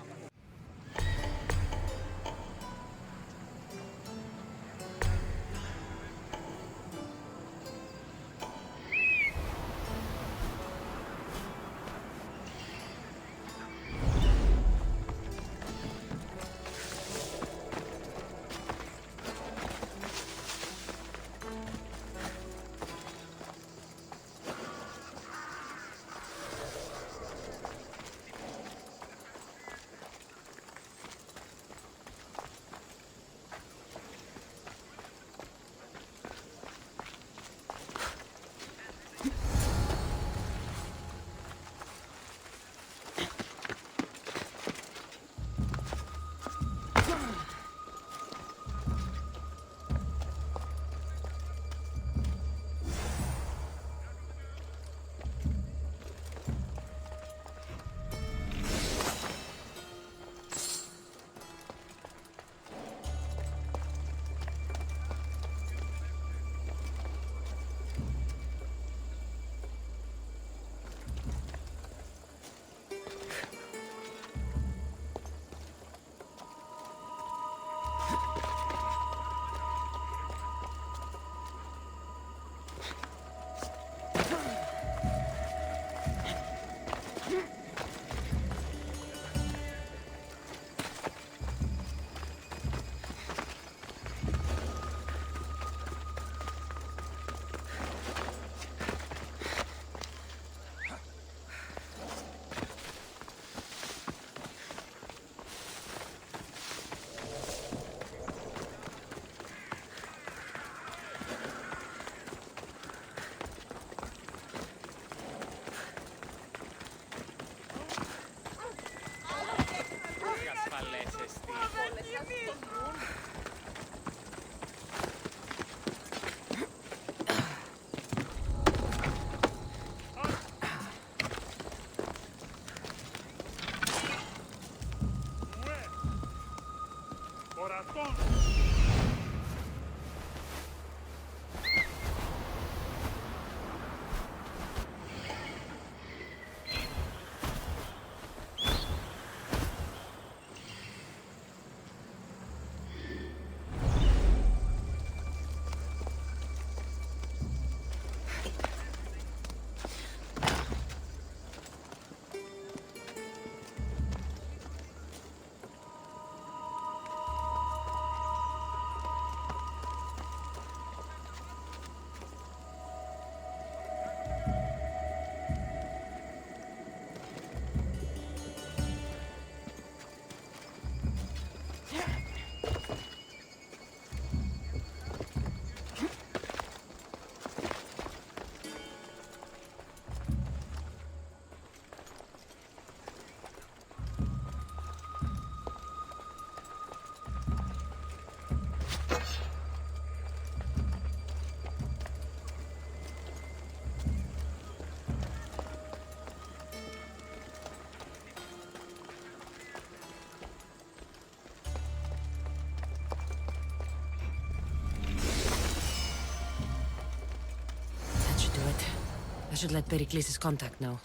I should let Pericles' contact know.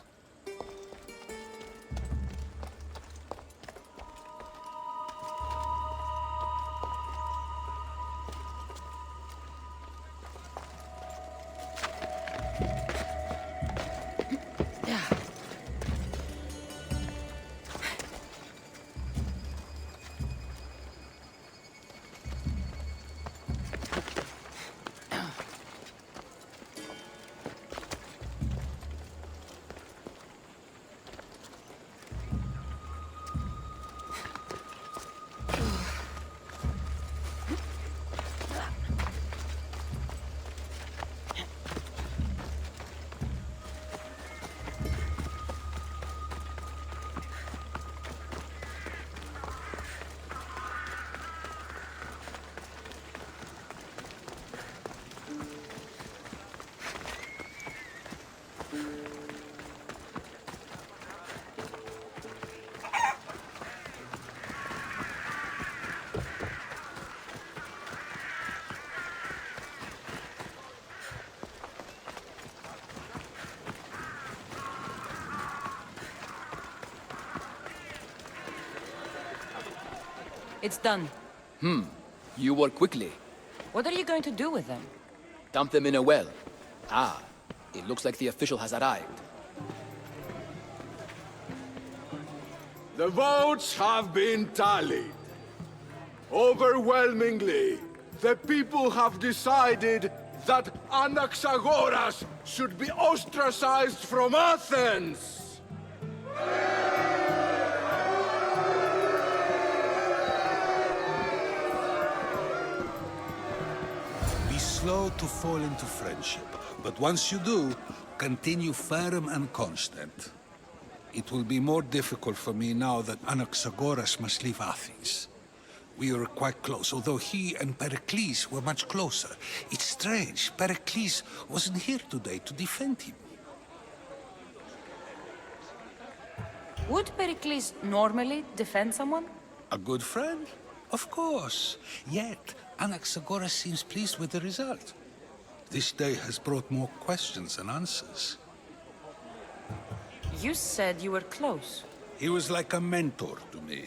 It's done. You work quickly. What are you going to do with them? Dump them in a well. Ah, it looks like the official has arrived. The votes have been tallied. Overwhelmingly, the people have decided that Anaxagoras should be ostracized from Athens! Be slow to fall into friendship, but once you do, continue firm and constant. It will be more difficult for me now that Anaxagoras must leave Athens. We were quite close, although he and Pericles were much closer. It's strange, Pericles wasn't here today to defend him. Would Pericles normally defend someone? A good friend? Of course. Yet, Anaxagoras seems pleased with the result. This day has brought more questions than answers. You said you were close. He was like a mentor to me.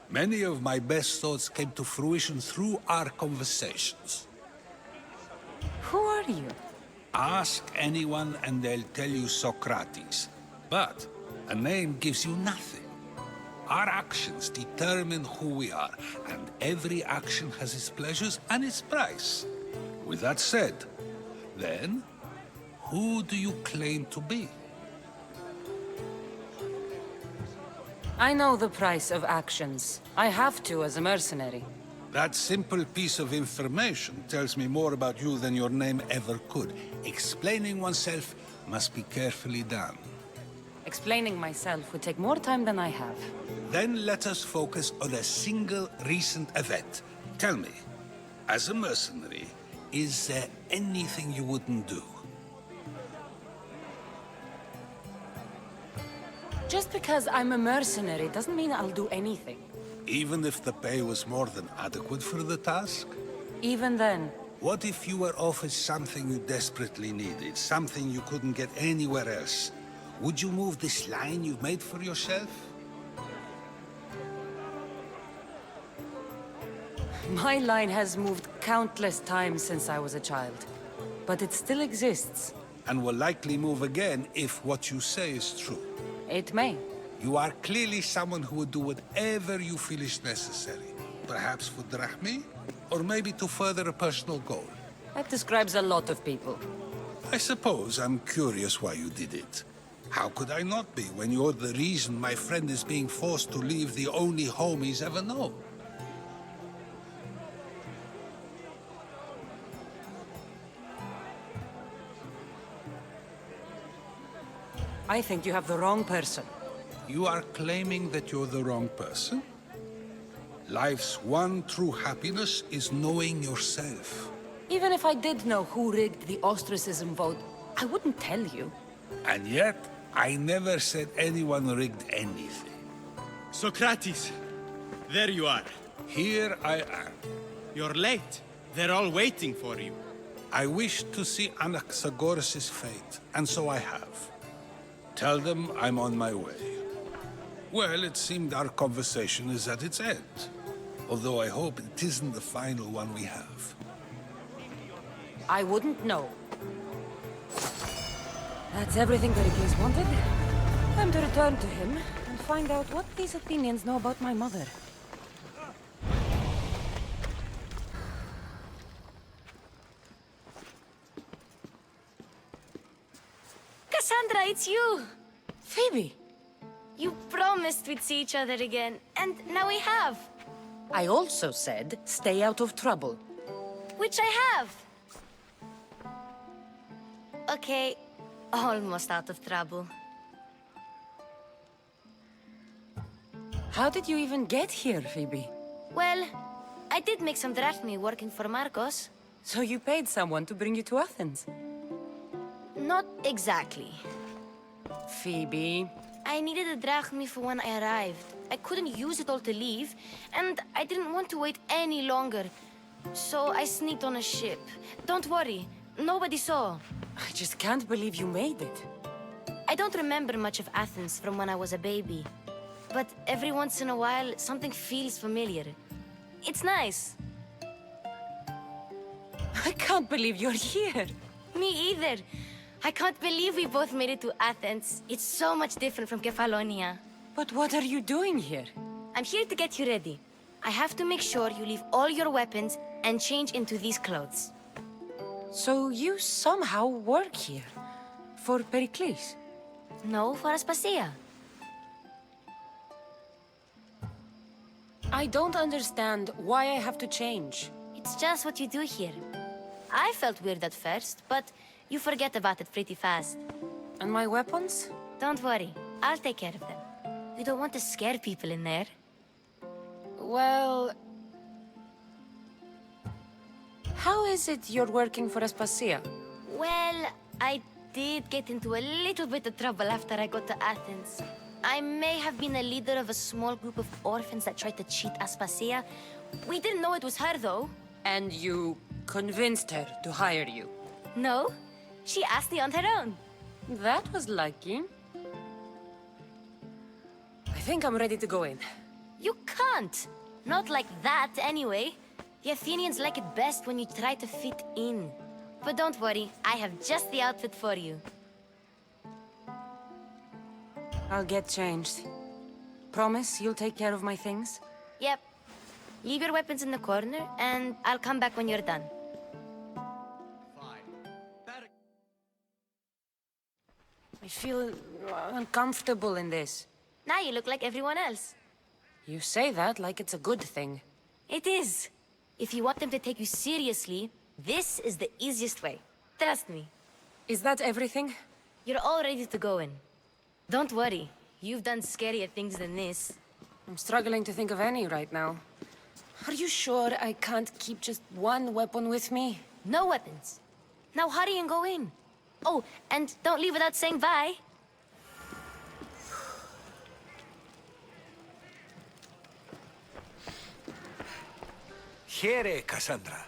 Many of my best thoughts came to fruition through our conversations. Who are you? Ask anyone and they'll tell you Socrates. But a name gives you nothing. Our actions determine who we are, and every action has its pleasures and its price. With that said, then, who do you claim to be? I know the price of actions. I have to as a mercenary. That simple piece of information tells me more about you than your name ever could. Explaining oneself must be carefully done. Explaining myself would take more time than I have. Then let us focus on a single recent event. Tell me, as a mercenary, is there anything you wouldn't do? Just because I'm a mercenary doesn't mean I'll do anything. Even if the pay was more than adequate for the task? Even then. What if you were offered something you desperately needed, something you couldn't get anywhere else? Would you move this line you've made for yourself? My line has moved countless times since I was a child. But it still exists. And will likely move again if what you say is true. It may. You are clearly someone who would do whatever you feel is necessary. Perhaps for drachmi, or maybe to further a personal goal. That describes a lot of people. I suppose I'm curious why you did it. How could I not be when you're the reason my friend is being forced to leave the only home he's ever known? I think you have the wrong person. You are claiming that you're the wrong person? Life's one true happiness is knowing yourself. Even if I did know who rigged the ostracism vote, I wouldn't tell you. And yet, I never said anyone rigged anything. Socrates! There you are. Here I am. You're late. They're all waiting for you. I wish to see Anaxagoras' fate, and so I have. Tell them I'm on my way. Well, it seemed our conversation is at its end. Although I hope it isn't the final one we have. I wouldn't know. That's everything Pericles wanted. Time to return to him and find out what these Athenians know about my mother. Cassandra, it's you! Phoebe! You promised we'd see each other again, and now we have. I also said, stay out of trouble. Which I have. Okay, almost out of trouble. How did you even get here, Phoebe? Well, I did make some drachmae working for Marcos. So you paid someone to bring you to Athens? Not exactly. Phoebe... I needed a drachmae for when I arrived. I couldn't use it all to leave, and I didn't want to wait any longer. So I sneaked on a ship. Don't worry, nobody saw. I just can't believe you made it. I don't remember much of Athens from when I was a baby. But every once in a while, something feels familiar. It's nice. I can't believe you're here. Me either. I can't believe we both made it to Athens. It's so much different from Kefalonia. But what are you doing here? I'm here to get you ready. I have to make sure you leave all your weapons and change into these clothes. So you somehow work here? For Pericles? No, for Aspasia. I don't understand why I have to change. It's just what you do here. I felt weird at first, but you forget about it pretty fast. And my weapons? Don't worry, I'll take care of them. We don't want to scare people in there. Well... How is it you're working for Aspasia? Well, I did get into a little bit of trouble after I got to Athens. I may have been a leader of a small group of orphans that tried to cheat Aspasia. We didn't know it was her, though. And you convinced her to hire you? No, she asked me on her own. That was lucky. I think I'm ready to go in. You can't. Not like that, anyway. The Athenians like it best when you try to fit in. But don't worry, I have just the outfit for you. I'll get changed. Promise you'll take care of my things? Yep. Leave your weapons in the corner, and I'll come back when you're done. I feel uncomfortable in this. Now you look like everyone else. You say that like it's a good thing. It is. If you want them to take you seriously, this is the easiest way. Trust me. Is that everything? You're all ready to go in. Don't worry. You've done scarier things than this. I'm struggling to think of any right now. Are you sure I can't keep just one weapon with me? No weapons. Now hurry and go in. Oh, and don't leave without saying bye. Here, Cassandra.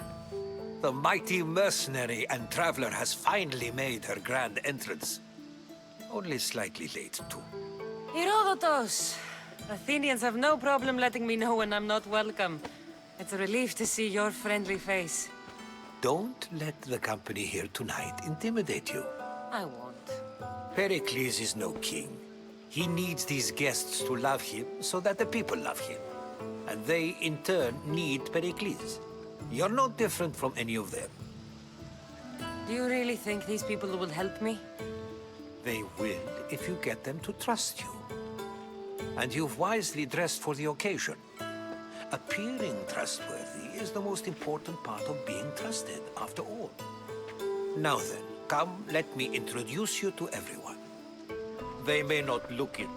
The mighty mercenary and traveler has finally made her grand entrance. Only slightly late, too. Herodotus! Athenians have no problem letting me know when I'm not welcome. It's a relief to see your friendly face. Don't let the company here tonight intimidate you. I won't. Pericles is no king. He needs these guests to love him so that the people love him. And they, in turn, need Pericles. You're no different from any of them. Do you really think these people will help me? They will if you get them to trust you. And you've wisely dressed for the occasion. Appearing trustworthy is the most important part of being trusted, after all. Now then, come, let me introduce you to everyone. They may not look it,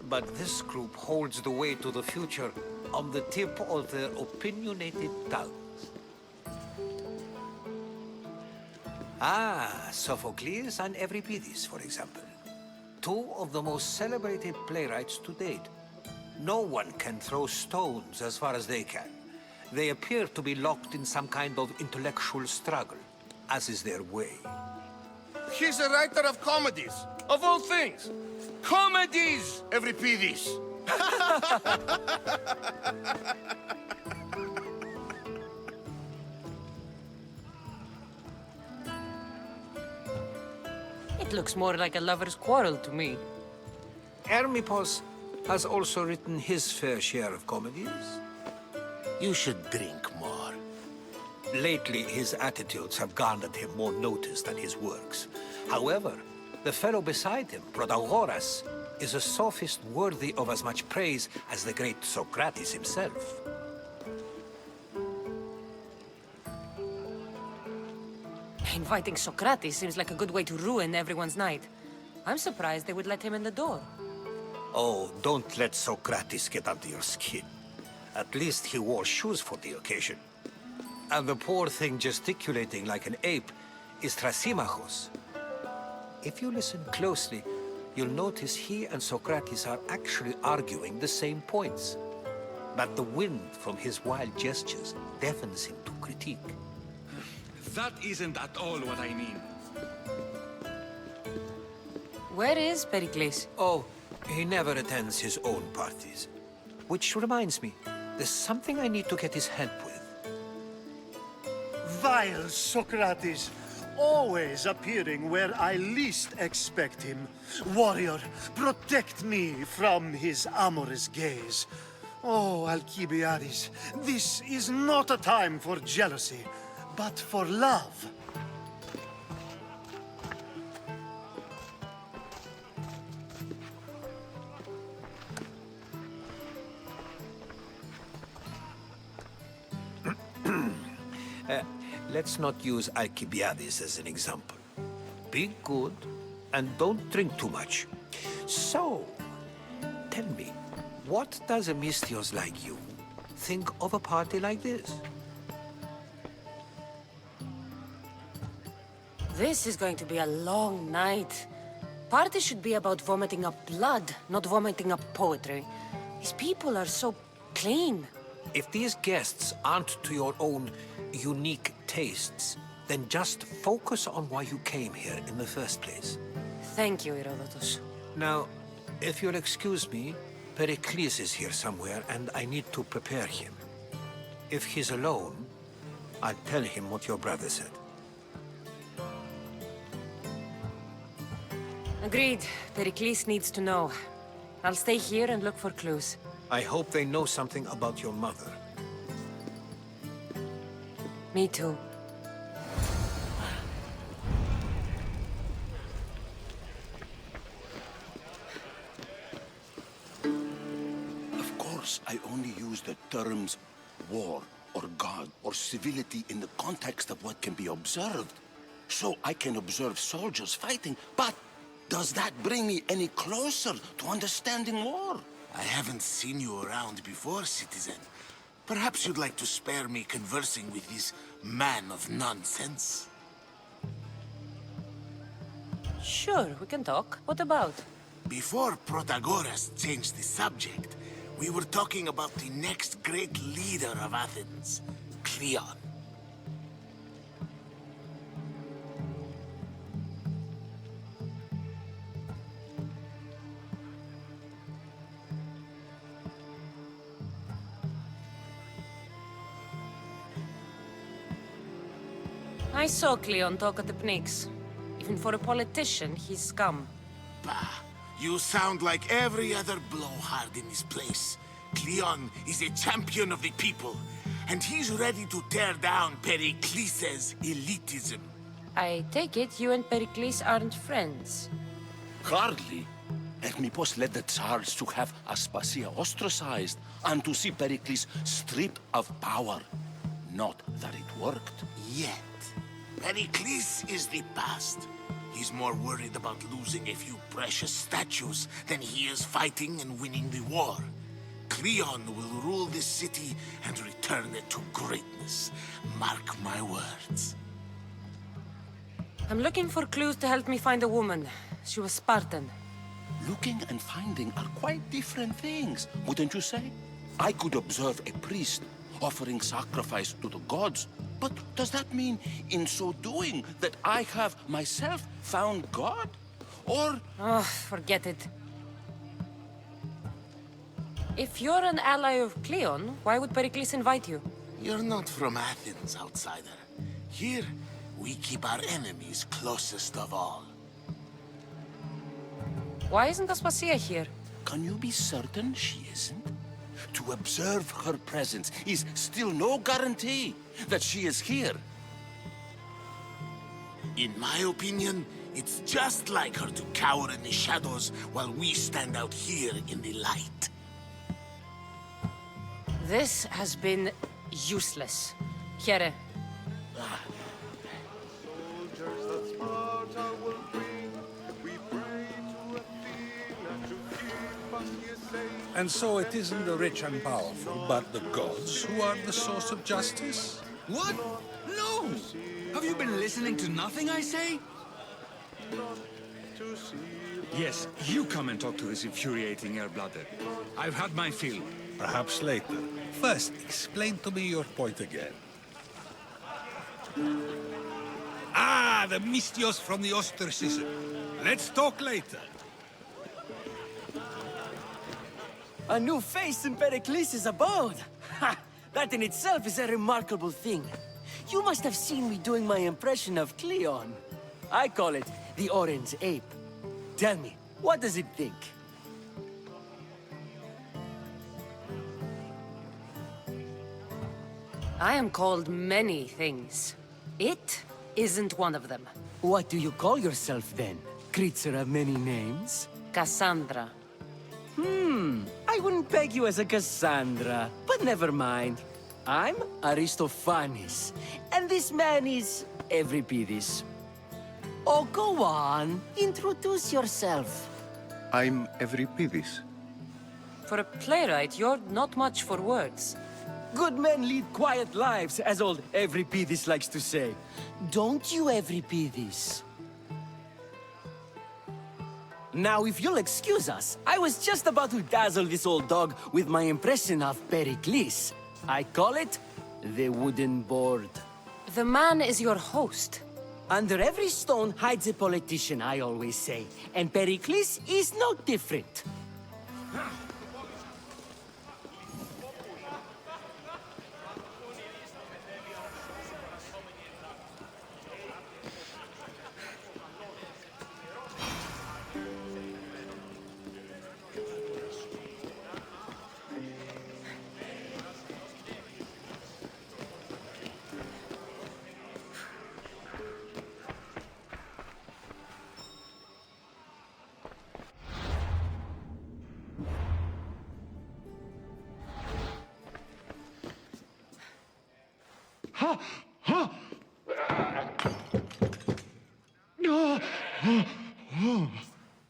but this group holds the way to the future on the tip of their opinionated tongues. Ah, Sophocles and Euripides, for example. Two of the most celebrated playwrights to date. No one can throw stones as far as they can. They appear to be locked in some kind of intellectual struggle. as is their way. He's a writer of comedies, of all things. Comedies, Euripides. It looks more like a lover's quarrel to me. Hermippos has also written his fair share of comedies. You should drink more. Lately, his attitudes have garnered him more notice than his works. However, the fellow beside him, Protagoras, is a sophist worthy of as much praise as the great Socrates himself. Inviting Socrates seems like a good way to ruin everyone's night. I'm surprised they would let him in the door. Oh, don't let Socrates get under your skin. At least he wore shoes for the occasion. And the poor thing gesticulating like an ape is Thrasymachos. If you listen closely, you'll notice he and Socrates are actually arguing the same points. But the wind from his wild gestures deafens him to critique. That isn't at all what I mean. Where is Pericles? Oh, he never attends his own parties. Which reminds me, there's something I need to get his help with. Vile Socrates, always appearing where I least expect him. Warrior, protect me from his amorous gaze. Oh, Alcibiades, this is not a time for jealousy, but for love. Let's not use Alcibiades as an example. Be good, and don't drink too much. So, tell me, what does a Misthios like you think of a party like this? This is going to be a long night. Parties should be about vomiting up blood, not vomiting up poetry. These people are so clean. If these guests aren't to your own unique tastes, then just focus on why you came here in the first place. Thank you, Herodotus. Now, if you'll excuse me, Pericles is here somewhere, and I need to prepare him. If he's alone, I'll tell him what your brother said. Agreed. Pericles needs to know. I'll stay here and look for clues. I hope they know something about your mother. Me too. Of course, I only use the terms war or God or civility in the context of what can be observed. So I can observe soldiers fighting, but does that bring me any closer to understanding war? I haven't seen you around before, citizen. Perhaps you'd like to spare me conversing with this man of nonsense? Sure, we can talk. What about? Before Protagoras changed the subject, we were talking about the next great leader of Athens, Cleon. I saw Cleon talk at the Pnyx. Even for a politician, he's scum. Bah, you sound like every other blowhard in this place. Cleon is a champion of the people, and he's ready to tear down Pericles' elitism. I take it you and Pericles aren't friends. Hardly. Hermippos led the Tsars to have Aspasia ostracized and to see Pericles stripped of power. Not that it worked. Yet. Pericles is the past. He's more worried about losing a few precious statues than he is fighting and winning the war. Cleon will rule this city and return it to greatness. Mark my words. I'm looking for clues to help me find a woman. She was Spartan. Looking and finding are quite different things, wouldn't you say? I could observe a priest offering sacrifice to the gods. But does that mean, in so doing, that I have myself found God? Or... Oh, forget it. If you're an ally of Cleon, why would Pericles invite you? You're not from Athens, outsider. Here, we keep our enemies closest of all. Why isn't Aspasia here? Can you be certain she isn't? To observe her presence is still no guarantee that she is here. In my opinion, it's just like her to cower in the shadows while we stand out here in the light. This has been useless. Here. And so it isn't the rich and powerful, but the gods who are the source of justice? What? No! Have you been listening to nothing I say? Yes, you come and talk to this infuriating air-blooded. I've had my fill. Perhaps later. First, explain to me your point again. Ah, the Mystios from the ostracism. Let's talk later. A new face in Pericles' abode! Ha! That in itself is a remarkable thing. You must have seen me doing my impression of Cleon. I call it the Orange Ape. Tell me, what does it think? I am called many things. It isn't one of them. What do you call yourself then? Creature of many names? Cassandra. I wouldn't peg you as a Cassandra, but never mind. I'm Aristophanes, and this man is Euripides. Oh, go on. Introduce yourself. I'm Euripides. For a playwright, you're not much for words. Good men lead quiet lives, as old Euripides likes to say. Don't you, Euripides? Now, if you'll excuse us, I was just about to dazzle this old dog with my impression of Pericles. I call it the wooden board. The man is your host. Under every stone hides a politician, I always say. And Pericles is no different.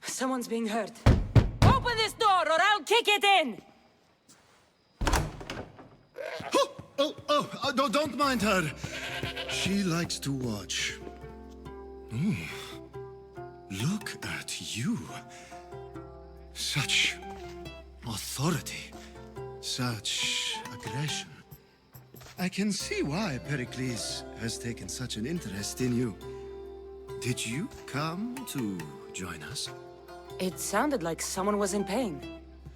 Someone's being hurt. Open this door or I'll kick it in! Don't mind her. She likes to watch. Look at you. Such authority. Such aggression. I can see why Pericles has taken such an interest in you. Did you come to join us? It sounded like someone was in pain.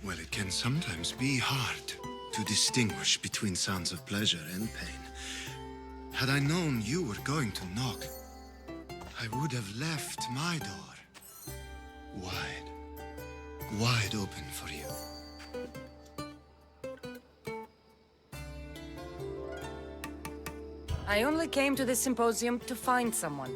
Well, it can sometimes be hard to distinguish between sounds of pleasure and pain. Had I known you were going to knock, I would have left my door wide open for you. I only came to this symposium to find someone.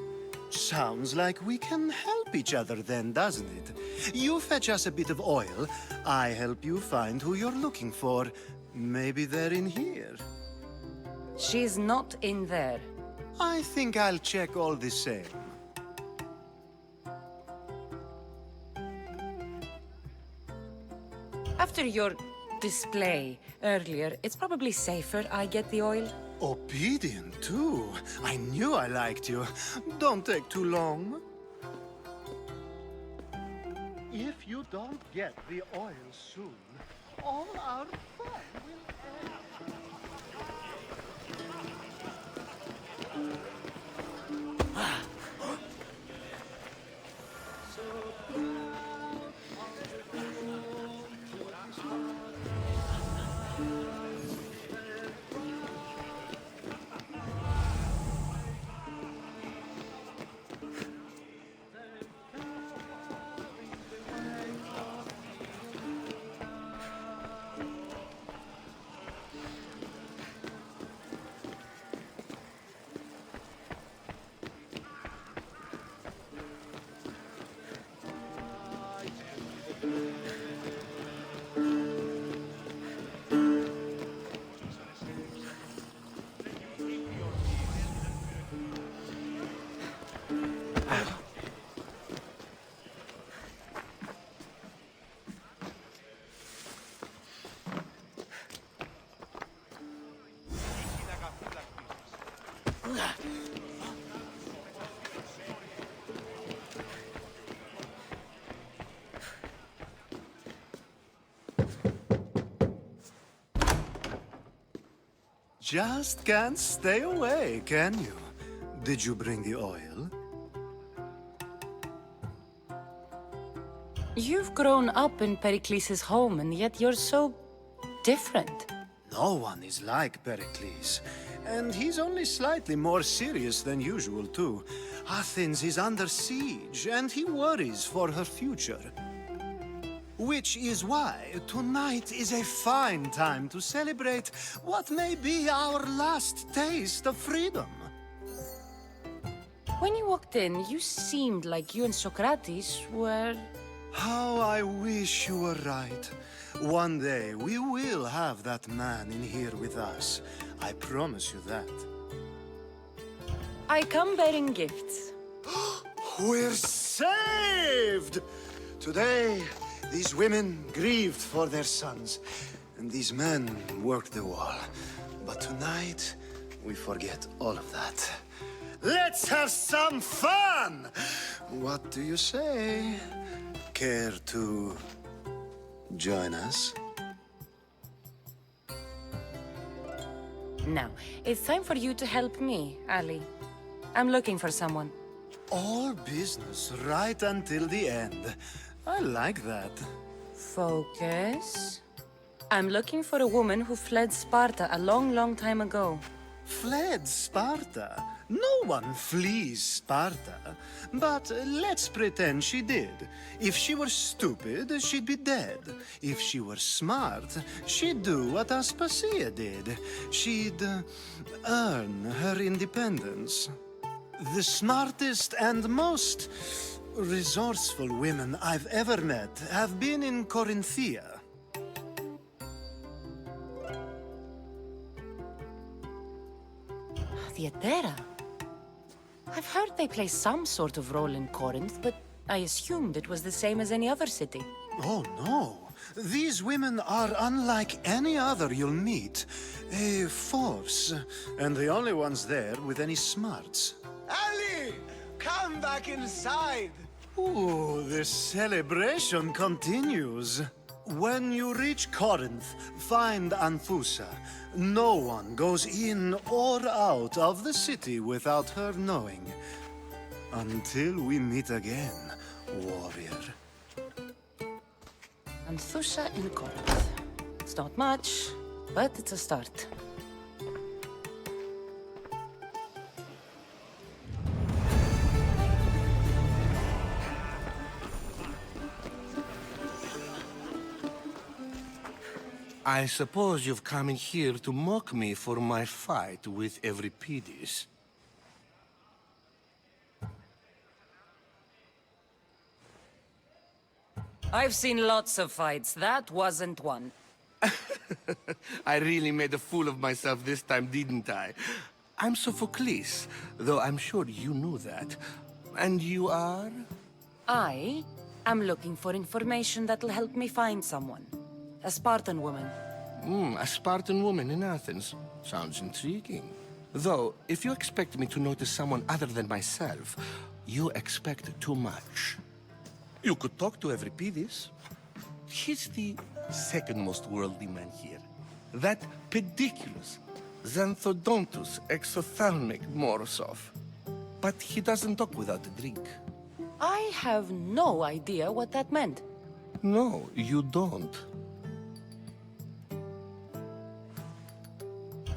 Sounds like we can help each other then, doesn't it? You fetch us a bit of oil, I help you find who you're looking for. Maybe they're in here. She's not in there. I think I'll check all the same. After your display earlier, it's probably safer I get the oil. Obedient, too. I knew I liked you. Don't take too long. If you don't get the oil soon, all our fun will end. Just can't stay away, can you? Did you bring the oil? You've grown up in Pericles' home, and yet you're so different. No one is like Pericles. And he's only slightly more serious than usual, too. Athens is under siege, and he worries for her future. Which is why tonight is a fine time to celebrate what may be our last taste of freedom. When you walked in, you seemed like you and Socrates were... How I wish you were right. One day we will have that man in here with us. I promise you that. I come bearing gifts. We're saved! Today, these women grieved for their sons, and these men worked the wall. But tonight, we forget all of that. Let's have some fun! What do you say? Care to join us? Now, it's time for you to help me, Ali. I'm looking for someone. All business right until the end. I like that. Focus. I'm looking for a woman who fled Sparta a long, long time ago. Fled Sparta? No one flees Sparta. But let's pretend she did. If she were stupid, she'd be dead. If she were smart, she'd do what Aspasia did. She'd earn her independence. The smartest and most resourceful women I've ever met have been in Corinthia. Theatera? I've heard they play some sort of role in Corinth, but I assumed it was the same as any other city. Oh, no. These women are unlike any other you'll meet. A force, and the only ones there with any smarts. Ali! Come back inside! Ooh, the celebration continues. When you reach Corinth, find Anfusa. No one goes in or out of the city without her knowing. Until we meet again, warrior. Anfusa in Corinth. It's not much, but it's a start. I suppose you've come in here to mock me for my fight with Euripides. I've seen lots of fights. That wasn't one. I really made a fool of myself this time, didn't I? I'm Sophocles, though I'm sure you knew that. And you are? I am looking for information that'll help me find someone. A Spartan woman. A Spartan woman in Athens. Sounds intriguing. Though, if you expect me to notice someone other than myself, you expect too much. You could talk to Euripides. He's the second most worldly man here. That pediculous, Xanthodontus exophthalmic Morosov. But he doesn't talk without a drink. I have no idea what that meant. No, you don't.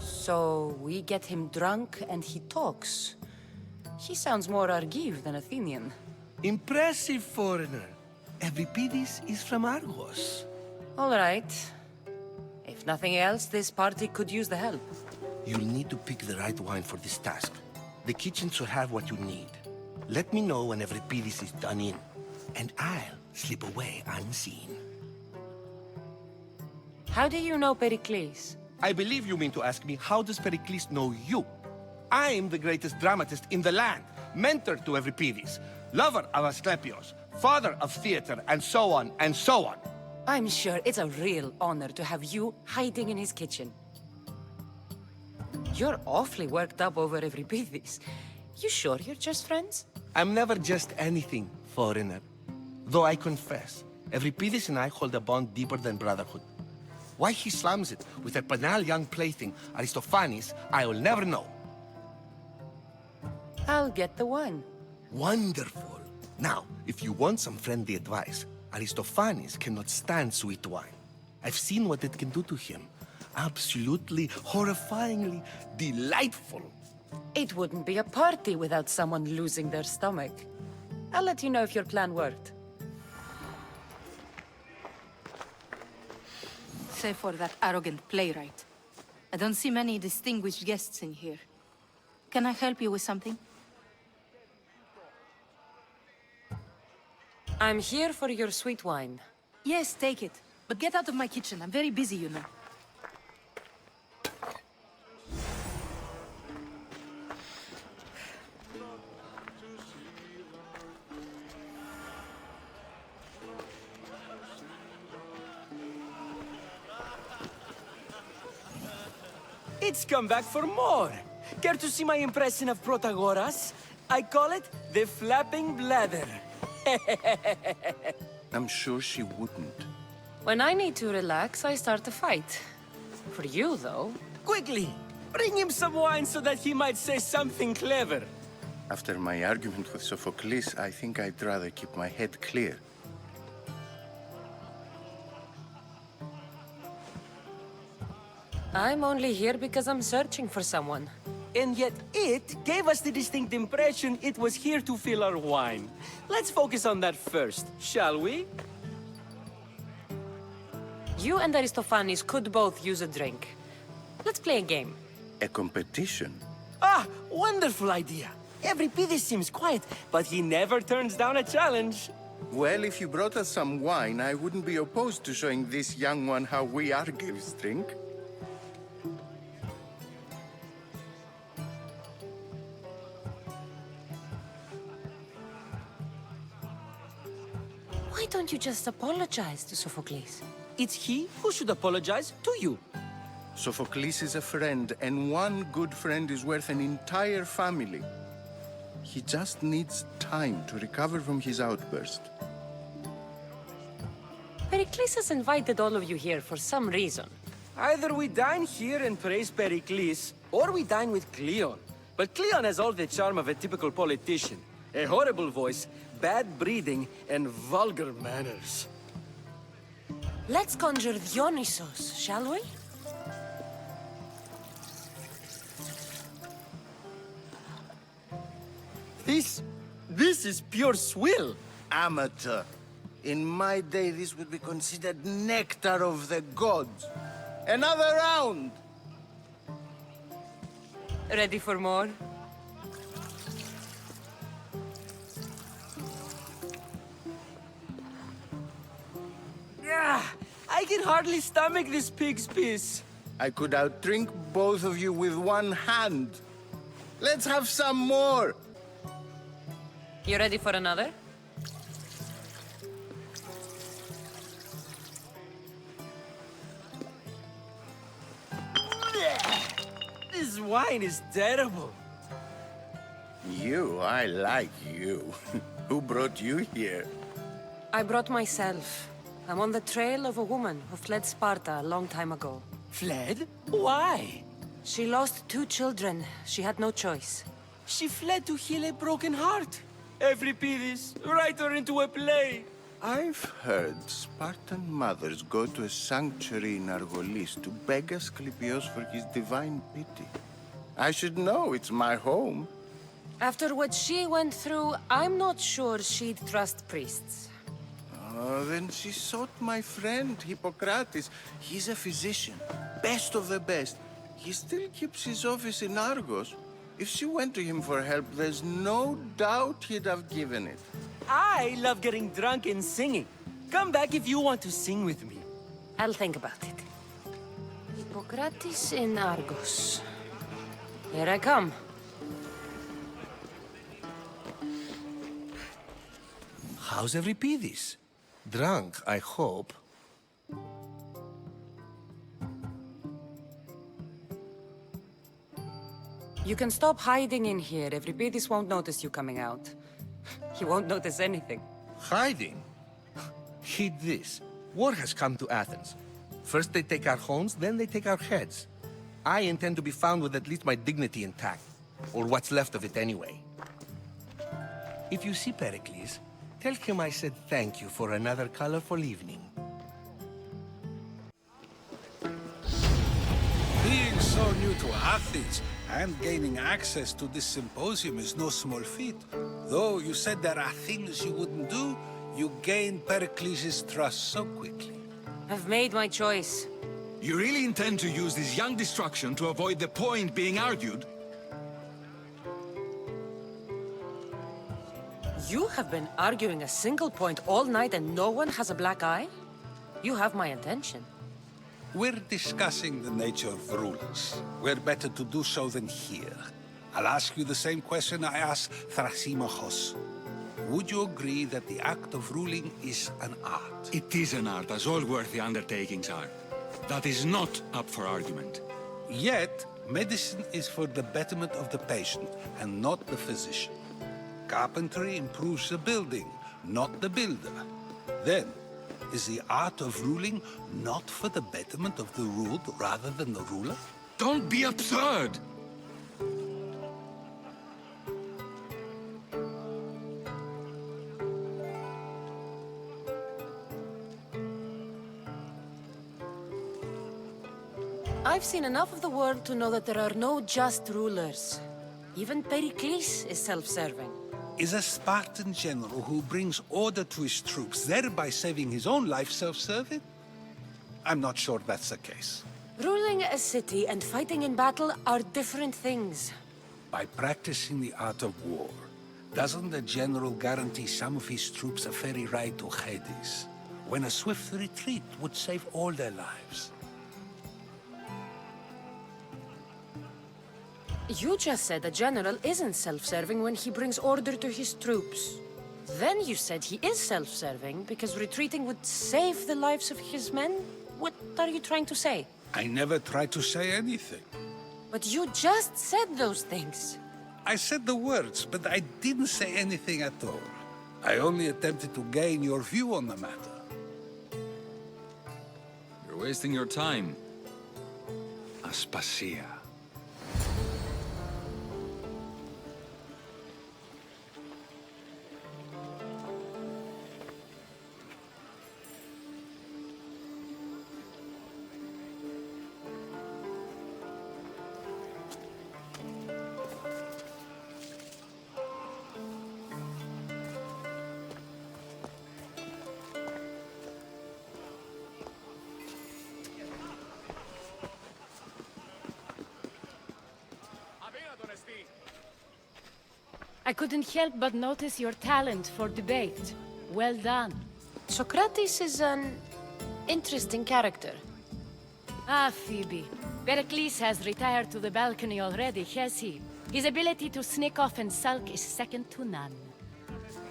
So we get him drunk and he talks. He sounds more Argive than Athenian. Impressive, foreigner. Euripides is from Argos. All right. If nothing else, this party could use the help. You'll need to pick the right wine for this task. The kitchen should have what you need. Let me know when Euripides is done in, and I'll slip away unseen. How do you know Pericles? I believe you mean to ask me, how does Pericles know you? I'm the greatest dramatist in the land, mentor to Euripides, lover of Asclepios, father of theater, and so on, and so on. I'm sure it's a real honor to have you hiding in his kitchen. You're awfully worked up over Euripides. You sure you're just friends? I'm never just anything, foreigner. Though I confess, Euripides and I hold a bond deeper than brotherhood. Why he slams it with a banal young plaything, Aristophanes, I will never know. I'll get the wine. Wonderful. Now, if you want some friendly advice, Aristophanes cannot stand sweet wine. I've seen what it can do to him. Absolutely, horrifyingly delightful. It wouldn't be a party without someone losing their stomach. I'll let you know if your plan worked. Save for that arrogant playwright. I don't see many distinguished guests in here. Can I help you with something? I'm here for your sweet wine. Yes, take it. But get out of my kitchen. I'm very busy, you know. It's come back for more. Care to see my impression of Protagoras? I call it the flapping bladder. I'm sure she wouldn't. When I need to relax, I start a fight. For you, though. Quickly, bring him some wine so that he might say something clever. After my argument with Sophocles, I think I'd rather keep my head clear. I'm only here because I'm searching for someone. And yet it gave us the distinct impression it was here to fill our wine. Let's focus on that first, shall we? You and Aristophanes could both use a drink. Let's play a game. A competition? Ah, wonderful idea. Euripides seems quiet, but he never turns down a challenge. Well, if you brought us some wine, I wouldn't be opposed to showing this young one how we Argives drink. Why don't you just apologize to Sophocles? It's he who should apologize to you. Sophocles is a friend, and one good friend is worth an entire family. He just needs time to recover from his outburst. Pericles has invited all of you here for some reason. Either we dine here and praise Pericles, or we dine with Cleon. But Cleon has all the charm of a typical politician. A horrible voice, bad breeding, and vulgar manners. Let's conjure Dionysos, shall we? This is pure swill. Amateur. In my day, this would be considered nectar of the gods. Another round! Ready for more? I can hardly stomach this pig's piss. I could outdrink both of you with one hand. Let's have some more! You ready for another? This wine is terrible. You, I like you. Who brought you here? I brought myself. I'm on the trail of a woman who fled Sparta a long time ago. Fled? Why? She lost 2 children. She had no choice. She fled to heal a broken heart. Euripides, write her into a play. I've heard Spartan mothers go to a sanctuary in Argolis to beg Asclepios for his divine pity. I should know, it's my home. After what she went through, I'm not sure she'd trust priests. Oh, then she sought my friend, Hippocrates. He's a physician, best of the best. He still keeps his office in Argos. If she went to him for help, there's no doubt he'd have given it. I love getting drunk and singing. Come back if you want to sing with me. I'll think about it. Hippocrates in Argos. Here I come. How's Euripides? Drunk, I hope. You can stop hiding in here. Euripides won't notice you coming out. He won't notice anything. Hiding? Heed this. War has come to Athens. First they take our homes, then they take our heads. I intend to be found with at least my dignity intact. Or what's left of it anyway. If you see Pericles, tell him I said thank you for another colorful evening. Being so new to Athens and gaining access to this symposium is no small feat. Though you said there are things you wouldn't do, you gained Pericles' trust so quickly. I've made my choice. You really intend to use this young destruction to avoid the point being argued? You have been arguing a single point all night and no one has a black eye? You have my attention. We're discussing the nature of rulers. We're better to do so than here. I'll ask you the same question I asked Thrasymachos. Would you agree that the act of ruling is an art? It is an art, as all worthy undertakings are. That is not up for argument. Yet, medicine is for the betterment of the patient and not the physician. Carpentry improves the building, not the builder. Then, is the art of ruling not for the betterment of the ruled rather than the ruler? Don't be absurd! I've seen enough of the world to know that there are no just rulers. Even Pericles is self-serving. Is a Spartan general who brings order to his troops, thereby saving his own life, self-serving? I'm not sure that's the case. Ruling a city and fighting in battle are different things. By practicing the art of war, doesn't the general guarantee some of his troops a ferry ride to Hades, when a swift retreat would save all their lives? You just said a general isn't self-serving when he brings order to his troops. Then you said he is self-serving because retreating would save the lives of his men? What are you trying to say? I never tried to say anything. But you just said those things. I said the words, but I didn't say anything at all. I only attempted to gain your view on the matter. You're wasting your time. Aspasia. I couldn't help but notice your talent for debate. Well done. Socrates is an interesting character. Ah, Phoebe. Pericles has retired to the balcony already, has he? His ability to sneak off and sulk is second to none.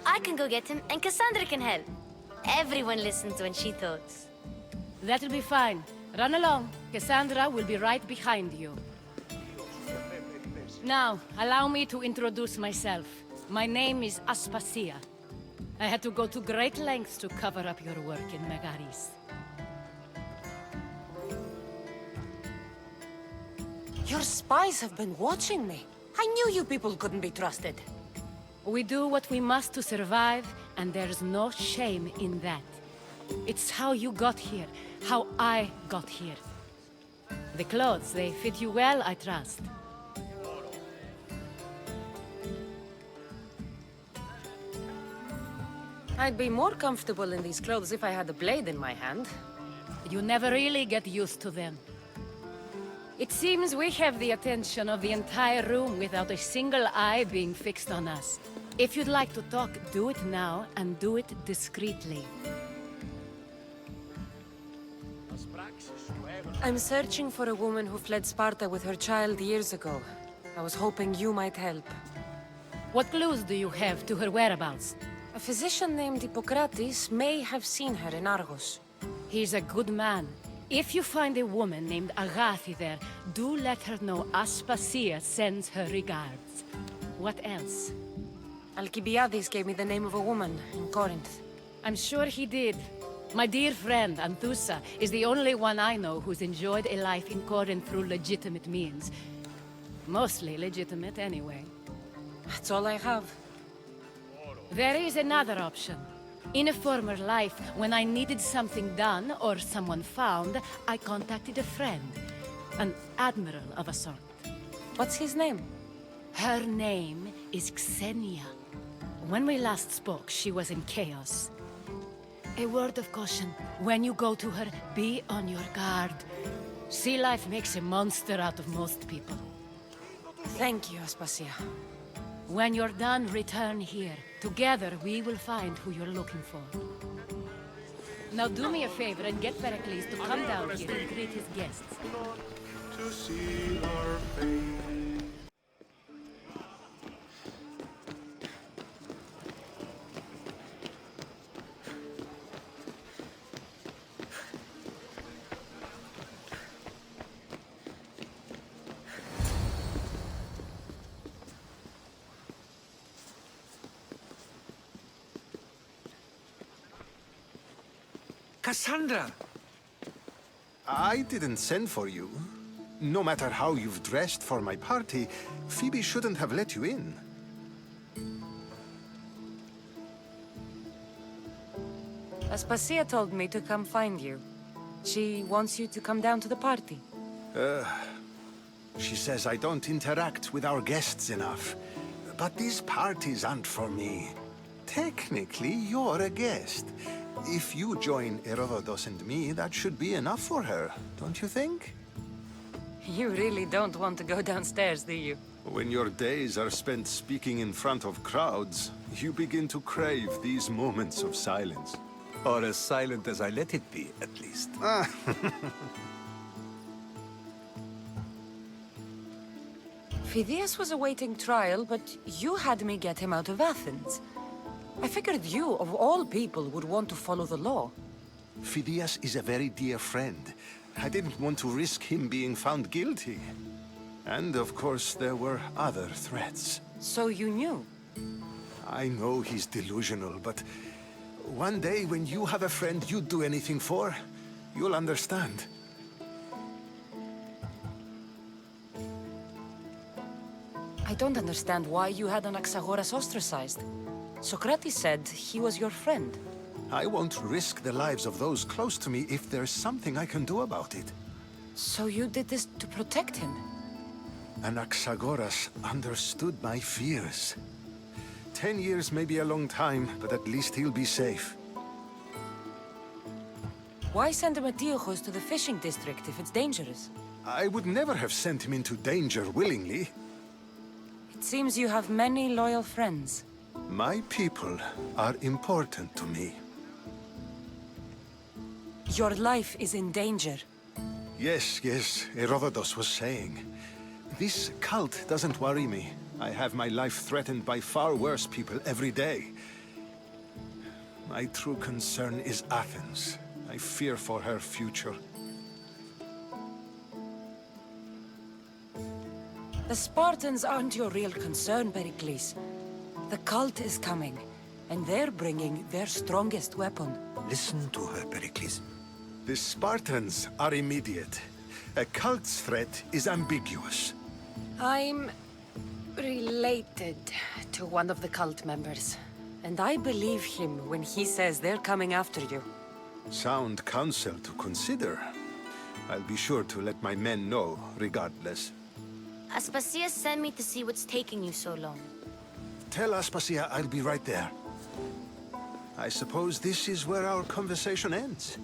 I can go get him, and Cassandra can help. Everyone listens when she talks. That'll be fine. Run along. Cassandra will be right behind you. Now, allow me to introduce myself. My name is Aspasia. I had to go to great lengths to cover up your work in Megaris. Your spies have been watching me. I knew you people couldn't be trusted. We do what we must to survive, and there's no shame in that. It's how you got here, how I got here. The clothes, they fit you well, I trust. I'd be more comfortable in these clothes if I had a blade in my hand. You never really get used to them. It seems we have the attention of the entire room without a single eye being fixed on us. If you'd like to talk, do it now, and do it discreetly. I'm searching for a woman who fled Sparta with her child years ago. I was hoping you might help. What clues do you have to her whereabouts? A physician named Hippocrates may have seen her in Argos. He's a good man. If you find a woman named Agathi there, do let her know Aspasia sends her regards. What else? Alcibiades gave me the name of a woman in Corinth. I'm sure he did. My dear friend, Anthusa, is the only one I know who's enjoyed a life in Corinth through legitimate means. Mostly legitimate, anyway. That's all I have. There is another option. In a former life, when I needed something done or someone found, I contacted a friend. An admiral of a sort. What's his name? Her name is Xenia. When we last spoke, she was in chaos. A word of caution. When you go to her, be on your guard. Sea life makes a monster out of most people. Thank you, Aspasia. When you're done, return here. Together, we will find who you're looking for. Now do me a favor and get Pericles to come down here and greet his guests. To see our fate. Cassandra! I didn't send for you. No matter how you've dressed for my party, Phoebe shouldn't have let you in. Aspasia told me to come find you. She wants you to come down to the party. She says I don't interact with our guests enough. But these parties aren't for me. Technically, you're a guest. If you join Herodotus and me, that should be enough for her, don't you think? You really don't want to go downstairs, do you? When your days are spent speaking in front of crowds, you begin to crave these moments of silence. Or as silent as I let it be, at least. Phidias was awaiting trial, but you had me get him out of Athens. I figured you, of all people, would want to follow the law. Phidias is a very dear friend. I didn't want to risk him being found guilty. And of course, there were other threats. So you knew? I know he's delusional, but one day when you have a friend you'd do anything for, you'll understand. I don't understand why you had Anaxagoras ostracized. Socrates said he was your friend. I won't risk the lives of those close to me if there's something I can do about it. So you did this to protect him? Anaxagoras understood my fears. 10 years may be a long time, but at least he'll be safe. Why send Emetiochos to the fishing district if it's dangerous? I would never have sent him into danger willingly. It seems you have many loyal friends. My people are important to me. Your life is in danger. Yes, Herodotus was saying. This cult doesn't worry me. I have my life threatened by far worse people every day. My true concern is Athens. I fear for her future. The Spartans aren't your real concern, Pericles. The cult is coming, and they're bringing their strongest weapon. Listen to her, Pericles. The Spartans are immediate. A cult's threat is ambiguous. I'm related to one of the cult members. And I believe him when he says they're coming after you. Sound counsel to consider. I'll be sure to let my men know, regardless. Aspasia sent me to see what's taking you so long. Tell Aspasia I'll be right there. I suppose this is where our conversation ends.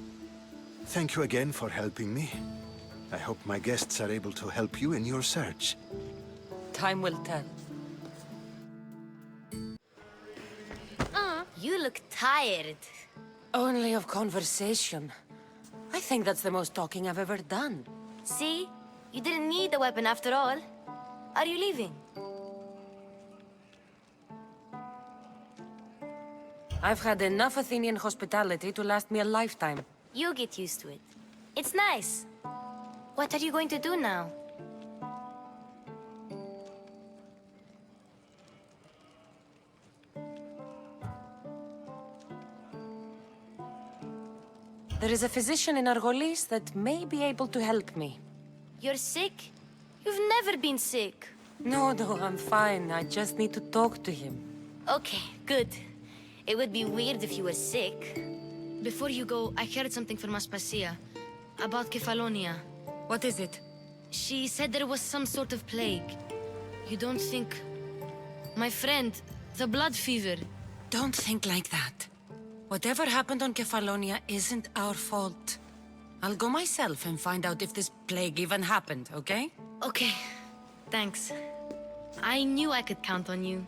Thank you again for helping me. I hope my guests are able to help you in your search. Time will tell. You look tired. Only of conversation. I think that's the most talking I've ever done. See? You didn't need a weapon after all. Are you leaving? I've had enough Athenian hospitality to last me a lifetime. You'll get used to it. It's nice. What are you going to do now? There is a physician in Argolis that may be able to help me. You're sick? You've never been sick. No, I'm fine. I just need to talk to him. Okay, good. It would be weird if you were sick. Before you go, I heard something from Aspasia about Kefalonia. What is it? She said there was some sort of plague. You don't think... My friend, the blood fever. Don't think like that. Whatever happened on Kefalonia isn't our fault. I'll go myself and find out if this plague even happened, okay? Okay, thanks. I knew I could count on you.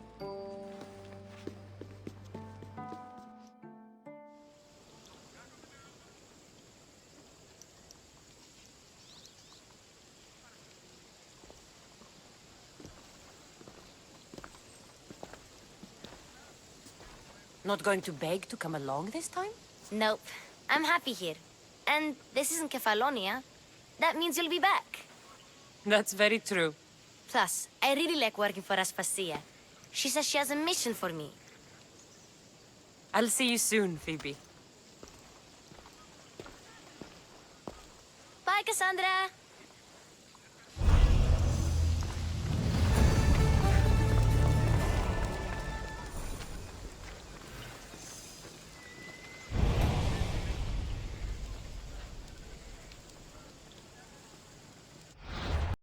Not going to beg to come along this time? Nope. I'm happy here. And this isn't Kefalonia. That means you'll be back. That's very true. Plus, I really like working for Aspasia. She says she has a mission for me. I'll see you soon, Phoebe. Bye, Cassandra!